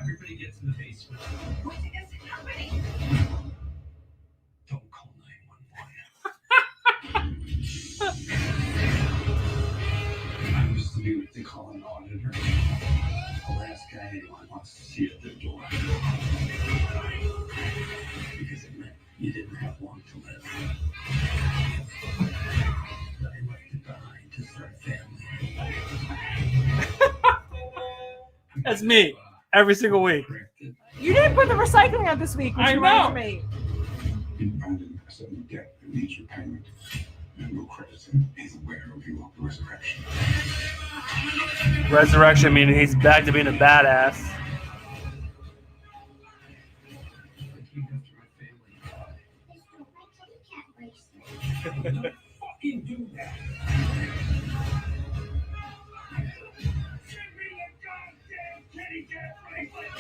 Everybody gets in the basement. What's against the company? Don't call 911. I used to be what they call an auditor. The last guy anyone wants to see at their door. Because it meant you didn't have long to live. But I left it behind to start family. That's me. Every single week. You didn't put the recycling out this week. Which I reminds know. Me. In Brandon, a sudden death that needs repayment. And Will Credison is aware of your resurrection. Resurrection meaning he's back to being a badass. I came after my family. They still wait till the cat race. Don't fucking do that. Give me the goddamn kitty cat bracelet.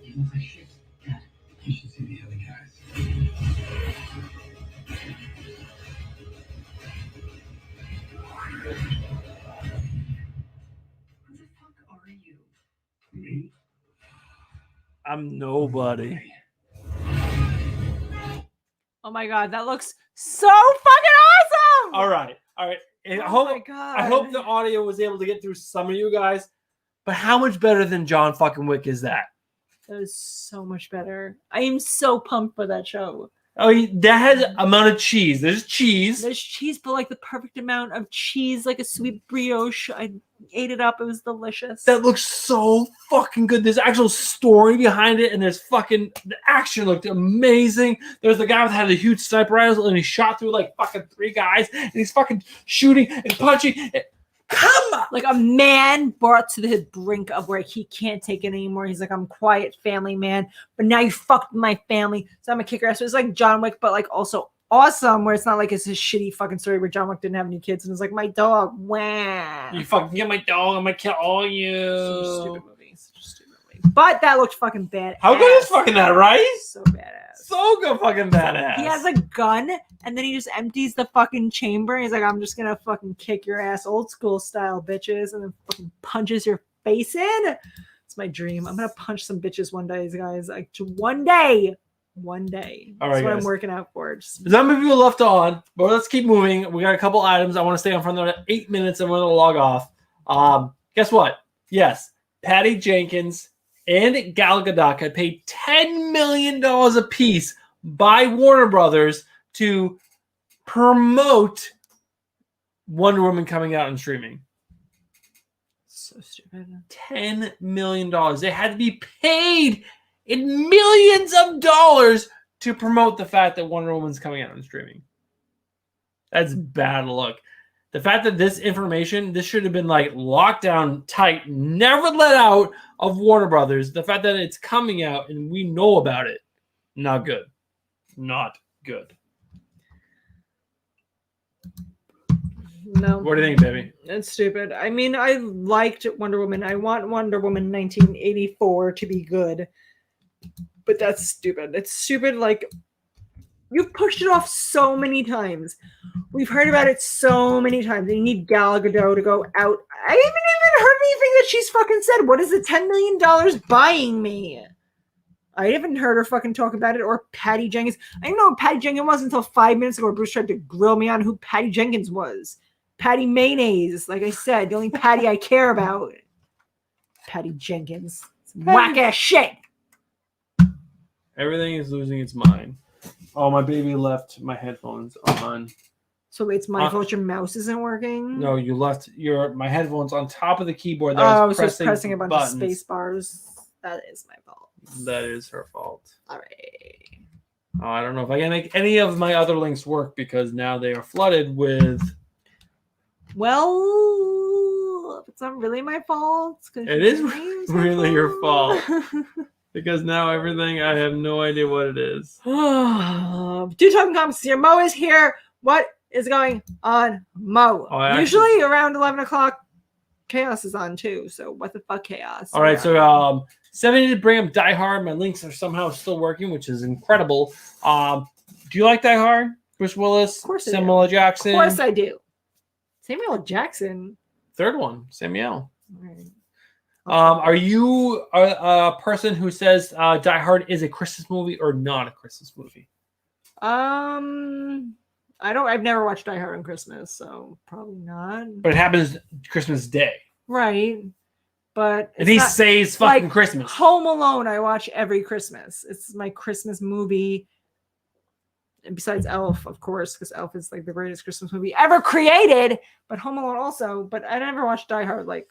He looks like shit. Cat, you should see the other guys. Who the fuck are you? Me? I'm nobody. Oh my god, that looks so fucking awesome! All right. And Oh my god. I hope the audio was able to get through some of you guys. But how much better than John fucking Wick is that? That is so much better. I am so pumped for that show. Oh, that has amount of cheese. There's cheese. There's cheese, but like the perfect amount of cheese, like a sweet brioche. I ate it up. It was delicious. That looks so fucking good. There's actual story behind it, and there's fucking the action looked amazing. There's the guy that had a huge sniper rifle, and he shot through like fucking 3 guys, and he's fucking shooting and punching. Come on! Like a man brought to the brink of where he can't take it anymore. He's like, I'm quiet family man, but now you fucked with my family, so I'm gonna kick your ass. So it's like John Wick, but like also awesome, where it's not like it's his shitty fucking story where John Wick didn't have any kids and it's like my dog. Wah. You fucking get my dog. I'm gonna kill all you. Such a stupid movie. Such a stupid movie. But that looked fucking bad. How good is fucking that, right? So badass. So good, fucking badass. He has a gun and then he just empties the fucking chamber. He's like, I'm just gonna fucking kick your ass, old school style, bitches, and then fucking punches your face in. It's my dream. I'm gonna punch some bitches one day, guys. Like one day. One day. All That's right, what guys. I'm working out for. Just Some of you left on, but let's keep moving. We got a couple items. I want to stay on for another 8 minutes and we're going to log off. Guess what? Yes, Patty Jenkins and Gal Gadot had paid $10 million a piece by Warner Brothers to promote Wonder Woman coming out and streaming. so stupid. $10 million. They had to be paid in millions of dollars to promote the fact that Wonder Woman's coming out and streaming. That's bad luck. The fact that this information, this should have been like locked down tight, never let out of Warner Brothers. The fact that it's coming out and we know about it, not good. Not good. No. What do you think, baby? It's stupid. I mean, I liked Wonder Woman. I want Wonder Woman 1984 to be good. But that's stupid. It's stupid. Like, you've pushed it off so many times. We've heard about it so many times. And you need Gal Gadot to go out. I haven't even heard anything that she's fucking said. What is the $10 million buying me? I haven't heard her fucking talk about it. Or Patty Jenkins. I didn't know who Patty Jenkins was until 5 minutes ago. Bruce tried to grill me on who Patty Jenkins was. Patty Mayonnaise. Like I said, the only Patty I care about. Patty Jenkins. Whack ass shit. Everything is losing its mind. Oh, my baby left my headphones on. So it's my fault your mouse isn't working? No, you left my headphones on top of the keyboard. That Oh, was so it's pressing a bunch buttons. of space bars. That is my fault. That is her fault. All right. Oh, I don't know if I can make any of my other links work because now they are flooded with. Well, it's not really my fault. It's 'cause It is your name's my really your fault. Because now everything, I have no idea what it is. Dude Talking Comics here. Mo is here. What is going on, Mo? Oh, Usually around 11 o'clock, Chaos is on too. So what the fuck, Chaos? All right, so 70 to bring up Die Hard. My links are somehow still working, which is incredible. Do you like Die Hard? Bruce Willis, Of course I do. Samuel L. Jackson. Of course I do. Samuel L. Jackson. Third one, Samuel. All right. Are you a person who says Die Hard is a Christmas movie or not a Christmas movie? I've never watched Die Hard on Christmas, so probably not. But it happens Christmas Day. Right. But And he not- says fucking like, Christmas. Home Alone, I watch every Christmas. It's my Christmas movie. And besides Elf, of course, because Elf is like the greatest Christmas movie ever created. But Home Alone also. But I never watched Die Hard like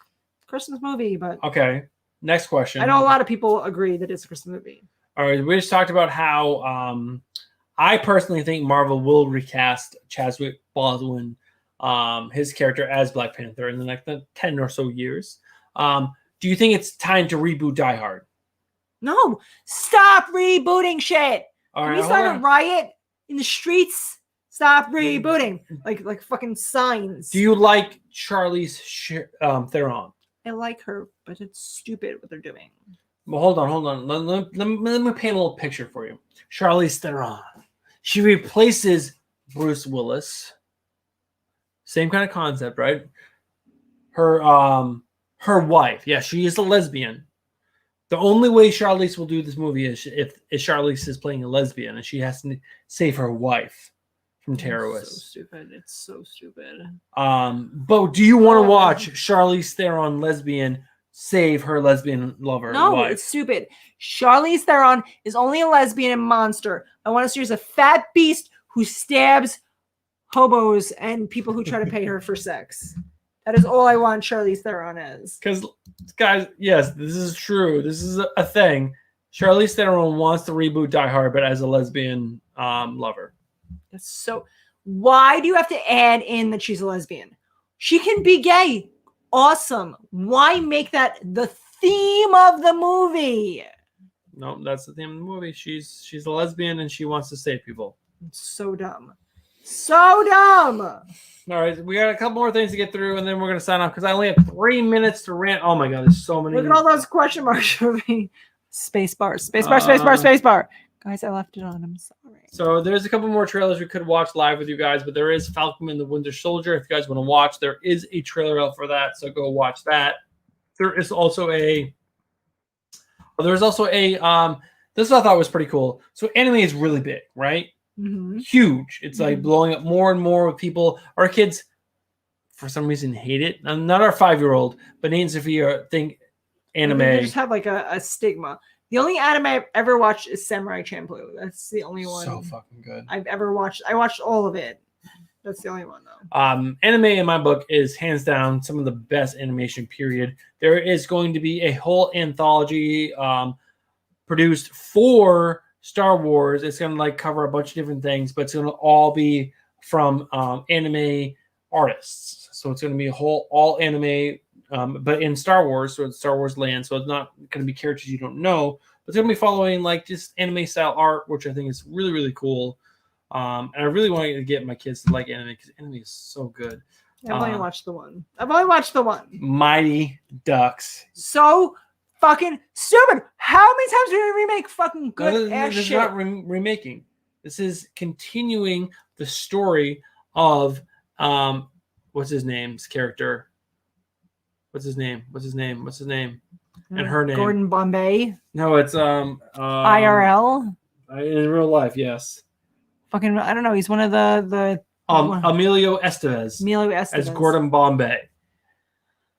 Christmas movie. But Okay. Next question. I know a lot of people agree that it's a Christmas movie. All right. We just talked about how I personally think Marvel will recast Chadwick Boseman, his character as Black Panther in the next 10 or so years. Do you think it's time to reboot Die Hard? No, stop rebooting shit. All Can right. we hold start a on. riot in the streets? Stop rebooting, like fucking signs. Do you like Charlize Theron? I like her, but it's stupid what they're doing. Well, hold on. Let me paint a little picture for you. Charlize Theron. She replaces Bruce Willis. Same kind of concept, right? Her wife. Yeah, she is a lesbian. The only way Charlize will do this movie is if Charlize is playing a lesbian and she has to save her wife from terrorists. So stupid. It's so stupid. But do you want to watch Charlize Theron lesbian save her lesbian lover? No, wife? it's stupid. Charlize Theron is only a lesbian and monster. I want to see her as a fat beast who stabs hobos and people who try to pay her for sex. That is all I want Charlize Theron as. Because, guys, yes, this is true. This is a thing. Charlize Theron wants to reboot Die Hard, but as a lesbian lover. That's so. Why do you have to add in that she's a lesbian? She can be gay. Awesome. Why make that the theme of the movie? No, that's the theme of the movie. She's a lesbian and she wants to save people. It's so dumb. So dumb. All right, we got a couple more things to get through, and then we're gonna sign off because I only have 3 minutes to rant. Oh my god, there's so many. Look at all those question marks for me. Space bar, space bar, space bar, space bar. Guys, I left it on. I'm sorry. So there's a couple more trailers we could watch live with you guys, but there is Falcon and the Winter Soldier. If you guys want to watch, there is a trailer out for that, so go watch that. There is also a. There's also a. This I thought was pretty cool. So anime is really big, right? Mm-hmm. Huge. It's like blowing up more and more with people. Our kids, for some reason, hate it. Not our 5-year-old, but Nate and Sophia think anime. They just have like a stigma. The only anime I've ever watched is Samurai Champloo. That's the only one So fucking good. I've ever watched. I watched all of it. That's the only one though. Anime in my book is hands down some of the best animation. Period. There is going to be a whole anthology produced for Star Wars. It's going to like cover a bunch of different things, but it's going to all be from anime artists. So it's going to be a whole all anime, but in Star Wars, so it's Star Wars land. So it's not going to be characters you don't know, but it's going to be following like just anime style art, which I think is really, really cool. And I really want to get my kids to like anime because anime is so good. I've only watched the one. I've only watched the one. Mighty Ducks. So fucking stupid. How many times do we remake fucking good ass This is shit? not remaking. This is continuing the story of what's his name's character. What's his name? And her name. Gordon Bombay. No, it's IRL. in real life. Yes. Fucking I don't know. He's one of the Emilio Estevez Emilio Estevez. as Gordon Bombay.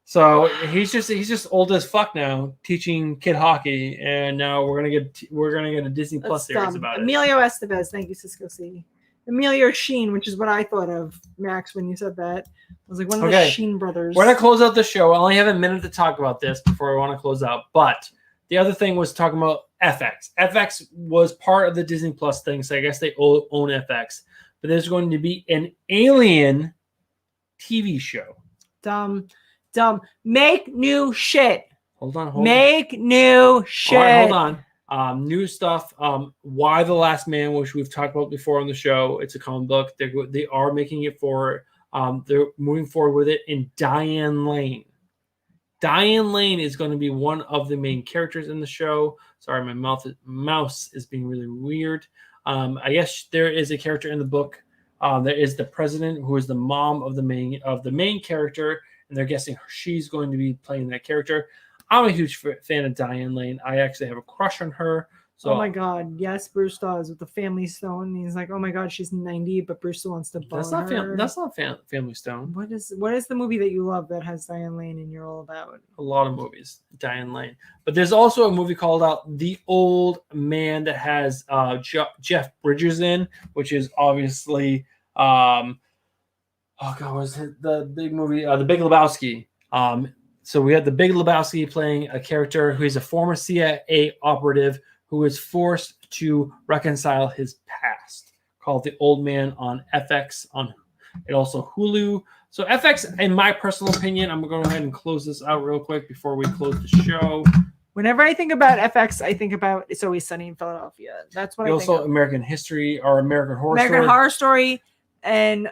So he's just old as fuck now, teaching kid hockey, and now we're gonna get a Disney Plus That's series dumb. about it. Emilio Estevez. Thank you, Cisco C. Emilio Sheen, which is what I thought of, Max, when you said that. I was like one of the Okay. Sheen brothers. We're gonna close out the show. I only have a minute to talk about this before I want to close out. But the other thing was talking about FX. FX was part of the Disney Plus thing, so I guess they own FX. But there's going to be an Alien TV show. Dumb. Make new shit. Hold on. Make new shit. All right, hold on. New stuff. Why the Last Man, which we've talked about before on the show. It's a comic book. They are making it for. They're moving forward with it in Diane Lane. Diane Lane is going to be one of the main characters in the show. Sorry, my mouse is being really weird. I guess there is a character in the book There is the president, who is the mom of the main character, and they're guessing she's going to be playing that character. I'm a huge fan of Diane Lane. I actually have a crush on her. So Oh my God! Yes, Bruce does with the Family Stone. He's like, oh my God, she's 90, but Bruce still wants to bone that's not her. Family Stone. What is the movie that you love that has Diane Lane and you're all about? A lot of movies, Diane Lane. But there's also a movie called The Old Man that has Jeff Bridges in, which is obviously oh God, what was it? The big movie, The Big Lebowski. So we had The Big Lebowski playing a character who is a former CIA operative who is forced to reconcile his past, called The Old Man on FX, on it also Hulu. So FX, in my personal opinion, I'm going to go ahead and close this out real quick before we close the show. Whenever I think about FX, I think about It's Always Sunny in Philadelphia. That's what I think Also of. American History or American Horror American Story. Horror Story and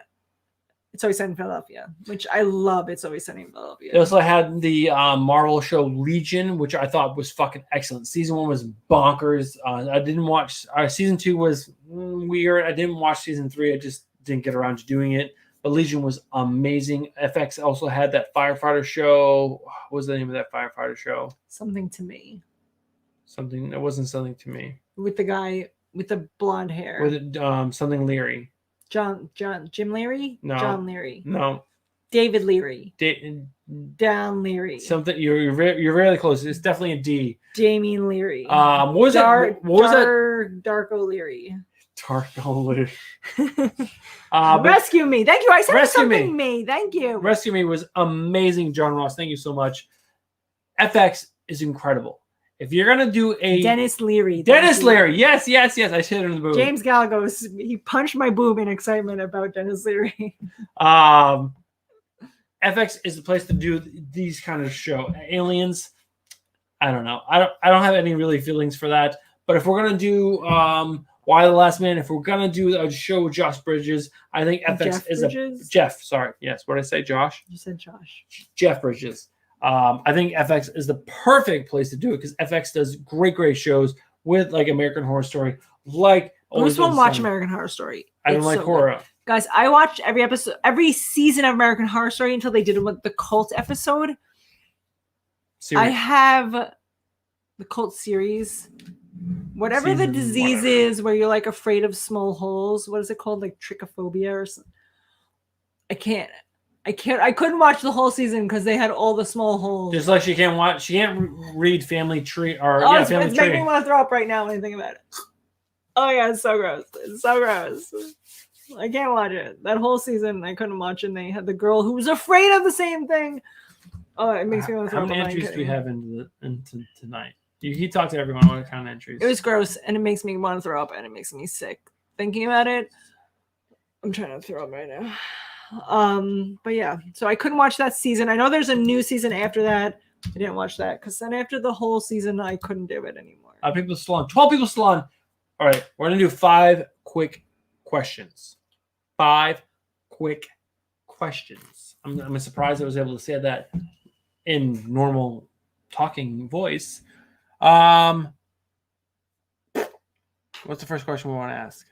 It's Always Sunny in Philadelphia, which I love. It's Always Sunny in Philadelphia. They also had the Marvel show Legion, which I thought was fucking excellent. Season 1 was bonkers. I didn't watch. Season 2 was weird. I didn't watch season 3. I just didn't get around to doing it. But Legion was amazing. FX also had that firefighter show. What was the name of that firefighter show? Something to Me Something. It wasn't something to me. with the guy with the blonde hair. Was it something Leary? Jim Leary? No. John Leary. No. David Leary. Da- Dan Leary. something. You're really close. It's definitely a D. Damien Leary. What was that? What was that? Dark O'Leary. Dark Leary. But Rescue Me. Thank you. I said Rescue something Me. me. Thank you. Rescue Me was amazing, John Ross. Thank you so much. FX is incredible. If you're gonna do a Dennis Leary. Dennis Thank you. Leary, yes, I hit it in the boob. James Galagos. He punched my boob in excitement about Dennis Leary. FX is the place to do these kind of show. Aliens, I don't know. I don't have any really feelings for that. But if we're gonna do Why the Last Man, if we're gonna do a show with Josh Bridges, I think FX Jeff is Bridges? Jeff. Sorry, yes. What did I say, Josh? You said Josh. Jeff Bridges. I think FX is the perfect place to do it because FX does great shows with like American Horror Story, like Bruce won't watch American Horror Story. I don't It's like so horror. good. Guys, I watched every season of American Horror Story until they did the cult episode. I have the cult series. Whatever the Season disease whatever. is where you're like afraid of small holes. What is it called? Like trichophobia or something. I couldn't watch the whole season because they had all the small holes. Just like she can't read Family Tree or Oh, yeah, it's Family making Tree. me want to throw up right now when I think about it. Oh my God, it's so gross. It's so gross. I can't watch it. That whole season I couldn't watch it. And they had the girl who was afraid of the same thing. Oh, it makes me want to throw How up. many I'm not entries do we kidding. have into tonight? You talk to everyone. What kind of entries? It was gross and it makes me want to throw up and it makes me sick thinking about it. I'm trying to throw up right now. But yeah, so I couldn't watch that season. I know there's a new season after that. I didn't watch that because then after the whole season, I couldn't do it anymore. People still on. 12 people still on. All right, we're gonna do 5 quick questions. 5 quick questions. I'm surprised I was able to say that in normal talking voice. What's the first question we want to ask?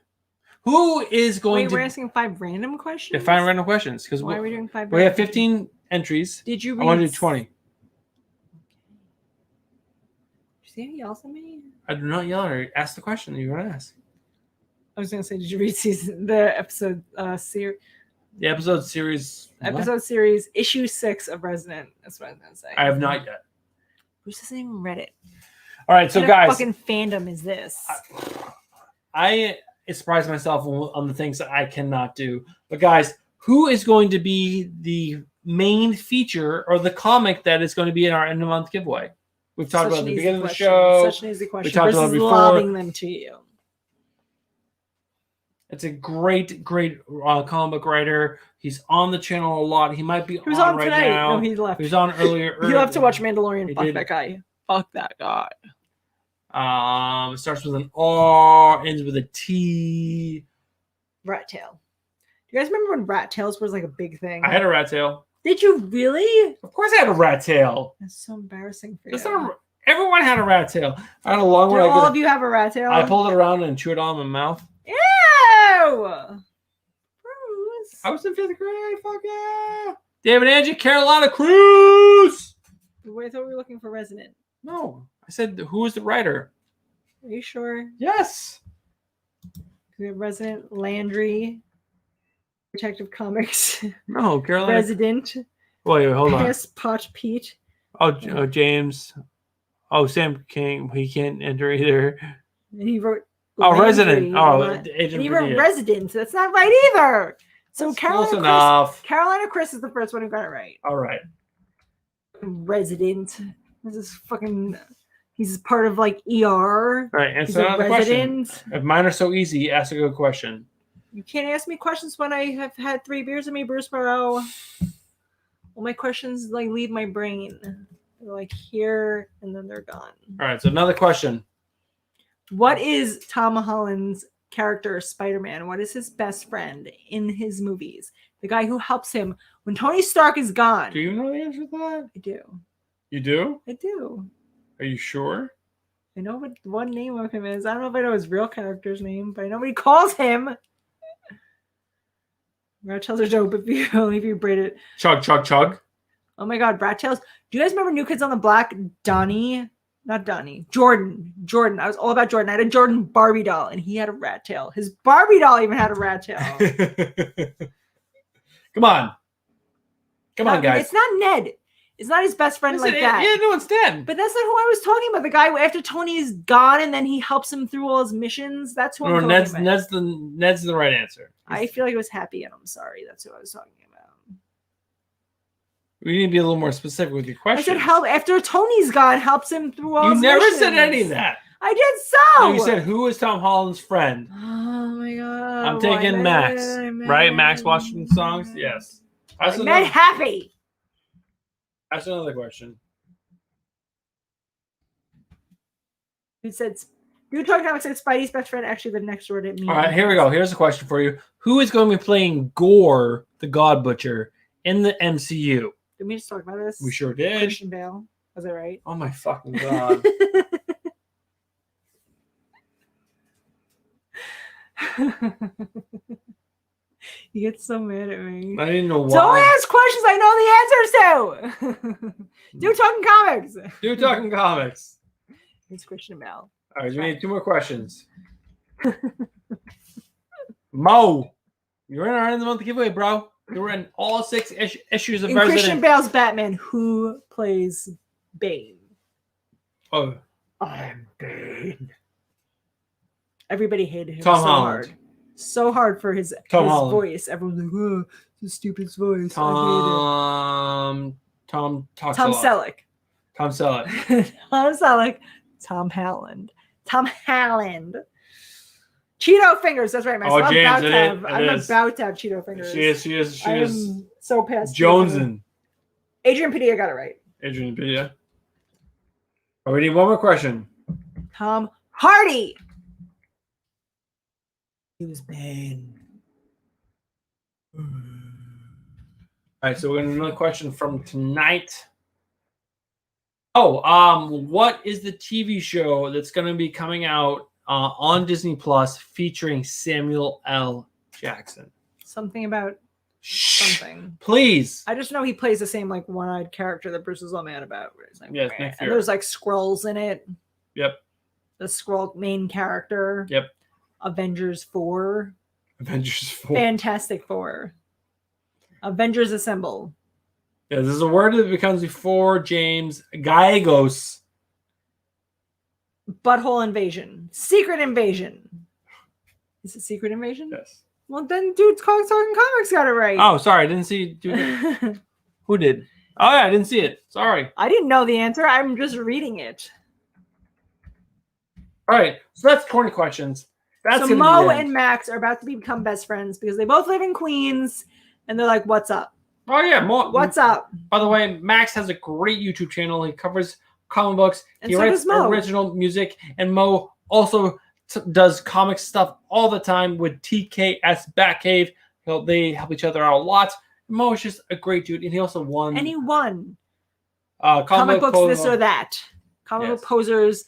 Who is going Wait, we're to asking 5 random questions? find random questions? Because Why are we doing 5 we have random 15 entries. Did you I read? want to do 20. Did you see any yells at me? I do not yell at her. Ask the question you want to ask. I was gonna say, did you read the episode series? The episode series. Episode series issue 6 of Resident. That's what I was gonna say. I have not yet. Bruce hasn't even read it. All right, so What guys, fucking fandom is this? I surprised myself on the things that I cannot do. But guys, who is going to be the main feature or the comic that is going to be in our end of month giveaway? We've talked about at the beginning of the show. Such an easy question. talked about Bruce it is before. lobbing them to you. It's a great comic book writer. He's on the channel a lot. He might be He was on on right tonight. now. No, he left. He was on earlier. You have to watch Mandalorian. He Fuck did. that guy. Fuck that guy. It starts with an R, ends with a T. Rat Tail. Do you guys remember when Rat Tails was like a big thing? I had a rat tail. Did you really? Of course, I had a rat tail. That's so embarrassing for That's you. not everyone had a rat tail. I had a long Do one. all of you have a rat tail? I pulled it around and chewed it on my mouth. Ew! class? I was in 5th grade. Fuck yeah. David Angie, Carolina Cruz. Wait, I thought we were looking for resident. No, I said who was the writer? Are you sure? Yes. We have Resident Landry, Detective Comics, No, Carolina. Resident, Wait, hold on. Piss Pot Pete. Oh, James. Oh, Sam King. He can't enter either. And he wrote Oh, Landry, Resident. Oh, and Agent he wrote Padilla. Resident. That's not right either. So Close enough. Carolina Chris is the first one who got it right. All right. Resident. This is fucking. He's part of like ER. All right. He's Answer a another question. resident. If mine are so easy, ask a good question. You can't ask me questions when I have had 3 beers of me, Bruce Bro. All my questions like leave my brain. They're like here and then they're gone. All right. So another question. What is Tom Holland's character, Spider-Man? What is his best friend in his movies? The guy who helps him when Tony Stark is gone. Do you know the answer to that? I do. You do? I do. Are you sure? I know what one name of him is. I don't know if I know his real character's name, but I know what he calls him. Rat Tails are dope if you braid it. Chug, chug, chug. Oh my god, Rat Tails. Do you guys remember New Kids on the Block? Donnie? Not Donnie. Jordan. I was all about Jordan. I had a Jordan Barbie doll, and he had a rat tail. His Barbie doll even had a rat tail. Come on. Come on, guys. It's not Ned. It's not his best friend like that. Yeah, no, it's Ned. But that's not who I was talking about. The guy after Tony is gone and then he helps him through all his missions. That's who I'm talking about. Ned's the right answer. I feel like it was Happy and I'm sorry. That's who I was talking about. We need to be a little more specific with your I question. said help after Tony's gone, helps him through all You his never missions. said any of that. I did so. No, you said who is Tom Holland's friend? Oh my god. I'm taking Max. Right? Max Washington songs? Yes. I meant Happy. That's another question. Who said you talking about said Spidey's best friend actually lived next door to me. All right, here we go. Here's a question for you. Who is going to be playing Gore, the God Butcher, in the MCU? Did we just talk about this? We sure did. Christian Bale. Was that right? Oh my fucking god. You get so mad at me. I didn't know why. Don't ask questions I know the answers to. Do talking comics. Do talking comics. It's Christian Bale. All right, we need 2 more questions. Mo, you're in our end of the month giveaway, bro. You were in all 6 issues of In Christian Resident. Bale's Batman, who plays Bane? Oh, I'm Bane. Everybody hated him Tom so Holland. hard. So hard for his Holland. voice. Everyone's like, oh, the stupid voice. Tom talks Tom a lot. Selleck. Tom Selleck. Tom Selleck. Tom Holland. Cheeto fingers. That's right, Max. Oh, I'm James, about to it have. is. I'm It is. about to have Cheeto fingers. She is. I am so past. Jonesing. Adrian Padilla got it right. Adrian Padilla. Oh, we need 1 more question. Tom Hardy. He was Bane. All right, so we're going to another question from tonight. Oh, what is the TV show that's going to be coming out on Disney Plus featuring Samuel L. Jackson? Something about Shh, something. please. I just know he plays the same like one-eyed character that Bruce is all mad about. Where he's like, Yes, "Meh." Nick And Fury. there's like Skrulls in it. Yep. The Skrull main character. Yep. Avengers 4. Avengers 4. Fantastic Four. Avengers Assemble. Yeah, this is a word that becomes before James Gallegos. Butthole Invasion. Secret Invasion. Is it Secret Invasion? Yes. Well, then dude's talking comics got it right. Oh, sorry, I didn't see. Who did? Oh yeah, I didn't see it. Sorry. I didn't know the answer. I'm just reading it. All right, so that's 20 questions. That's So gonna Mo be the end. and Max are about to become best friends because they both live in Queens, and they're like, "What's up? Oh yeah, Mo, What's up?" By the way, Max has a great YouTube channel. He covers comic books. And He so writes does Mo. original music, and Mo also does comic stuff all the time with TKS Batcave. They help each other out a lot. Mo is just a great dude, and he also won. And he won comic books, book this or that. Comic Yes. book posers.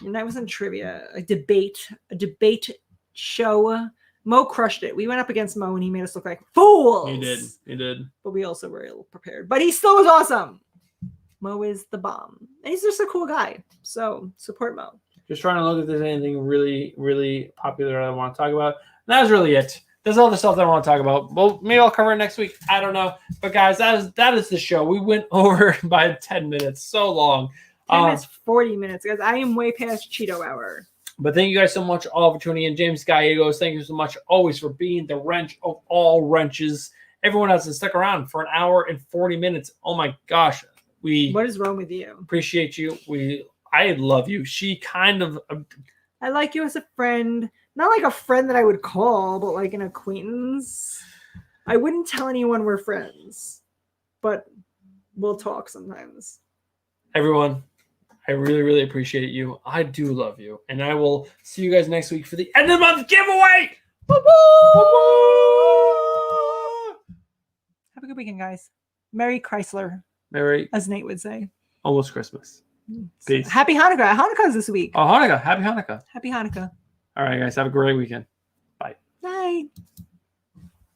That wasn't trivia. A debate show. Mo crushed it. We went up against Mo and he made us look like fools. He did. He did. But we also were ill prepared. But he still was awesome. Mo is the bomb. And he's just a cool guy. So support Mo. Just trying to look if there's anything really, really popular I want to talk about. And that was really it. There's all the stuff that I want to talk about. Well, maybe I'll cover it next week. I don't know. But guys, that is the show. We went over by 10 minutes. So long. 10 minutes, 40 minutes. Guys, I am way past Cheeto hour. But thank you guys so much all for tuning in. James Gallegos, thank you so much always for being the wrench of all wrenches. Everyone else has stuck around for an hour and 40 minutes. Oh my gosh. We What is wrong with you? appreciate you. I love you. She kind of I like you as a friend. Not like a friend that I would call, but like an acquaintance. I wouldn't tell anyone we're friends, but we'll talk sometimes. everyone, I really, really appreciate you. I do love you. And I will see you guys next week for the end of the month giveaway. Have a good weekend, guys. Merry Chrysler, Merry as Nate would say. almost Christmas. Peace. Happy Hanukkah. Hanukkah's this week. Oh, Hanukkah. Happy Hanukkah. Happy Hanukkah. All right, guys. Have a great weekend. Bye.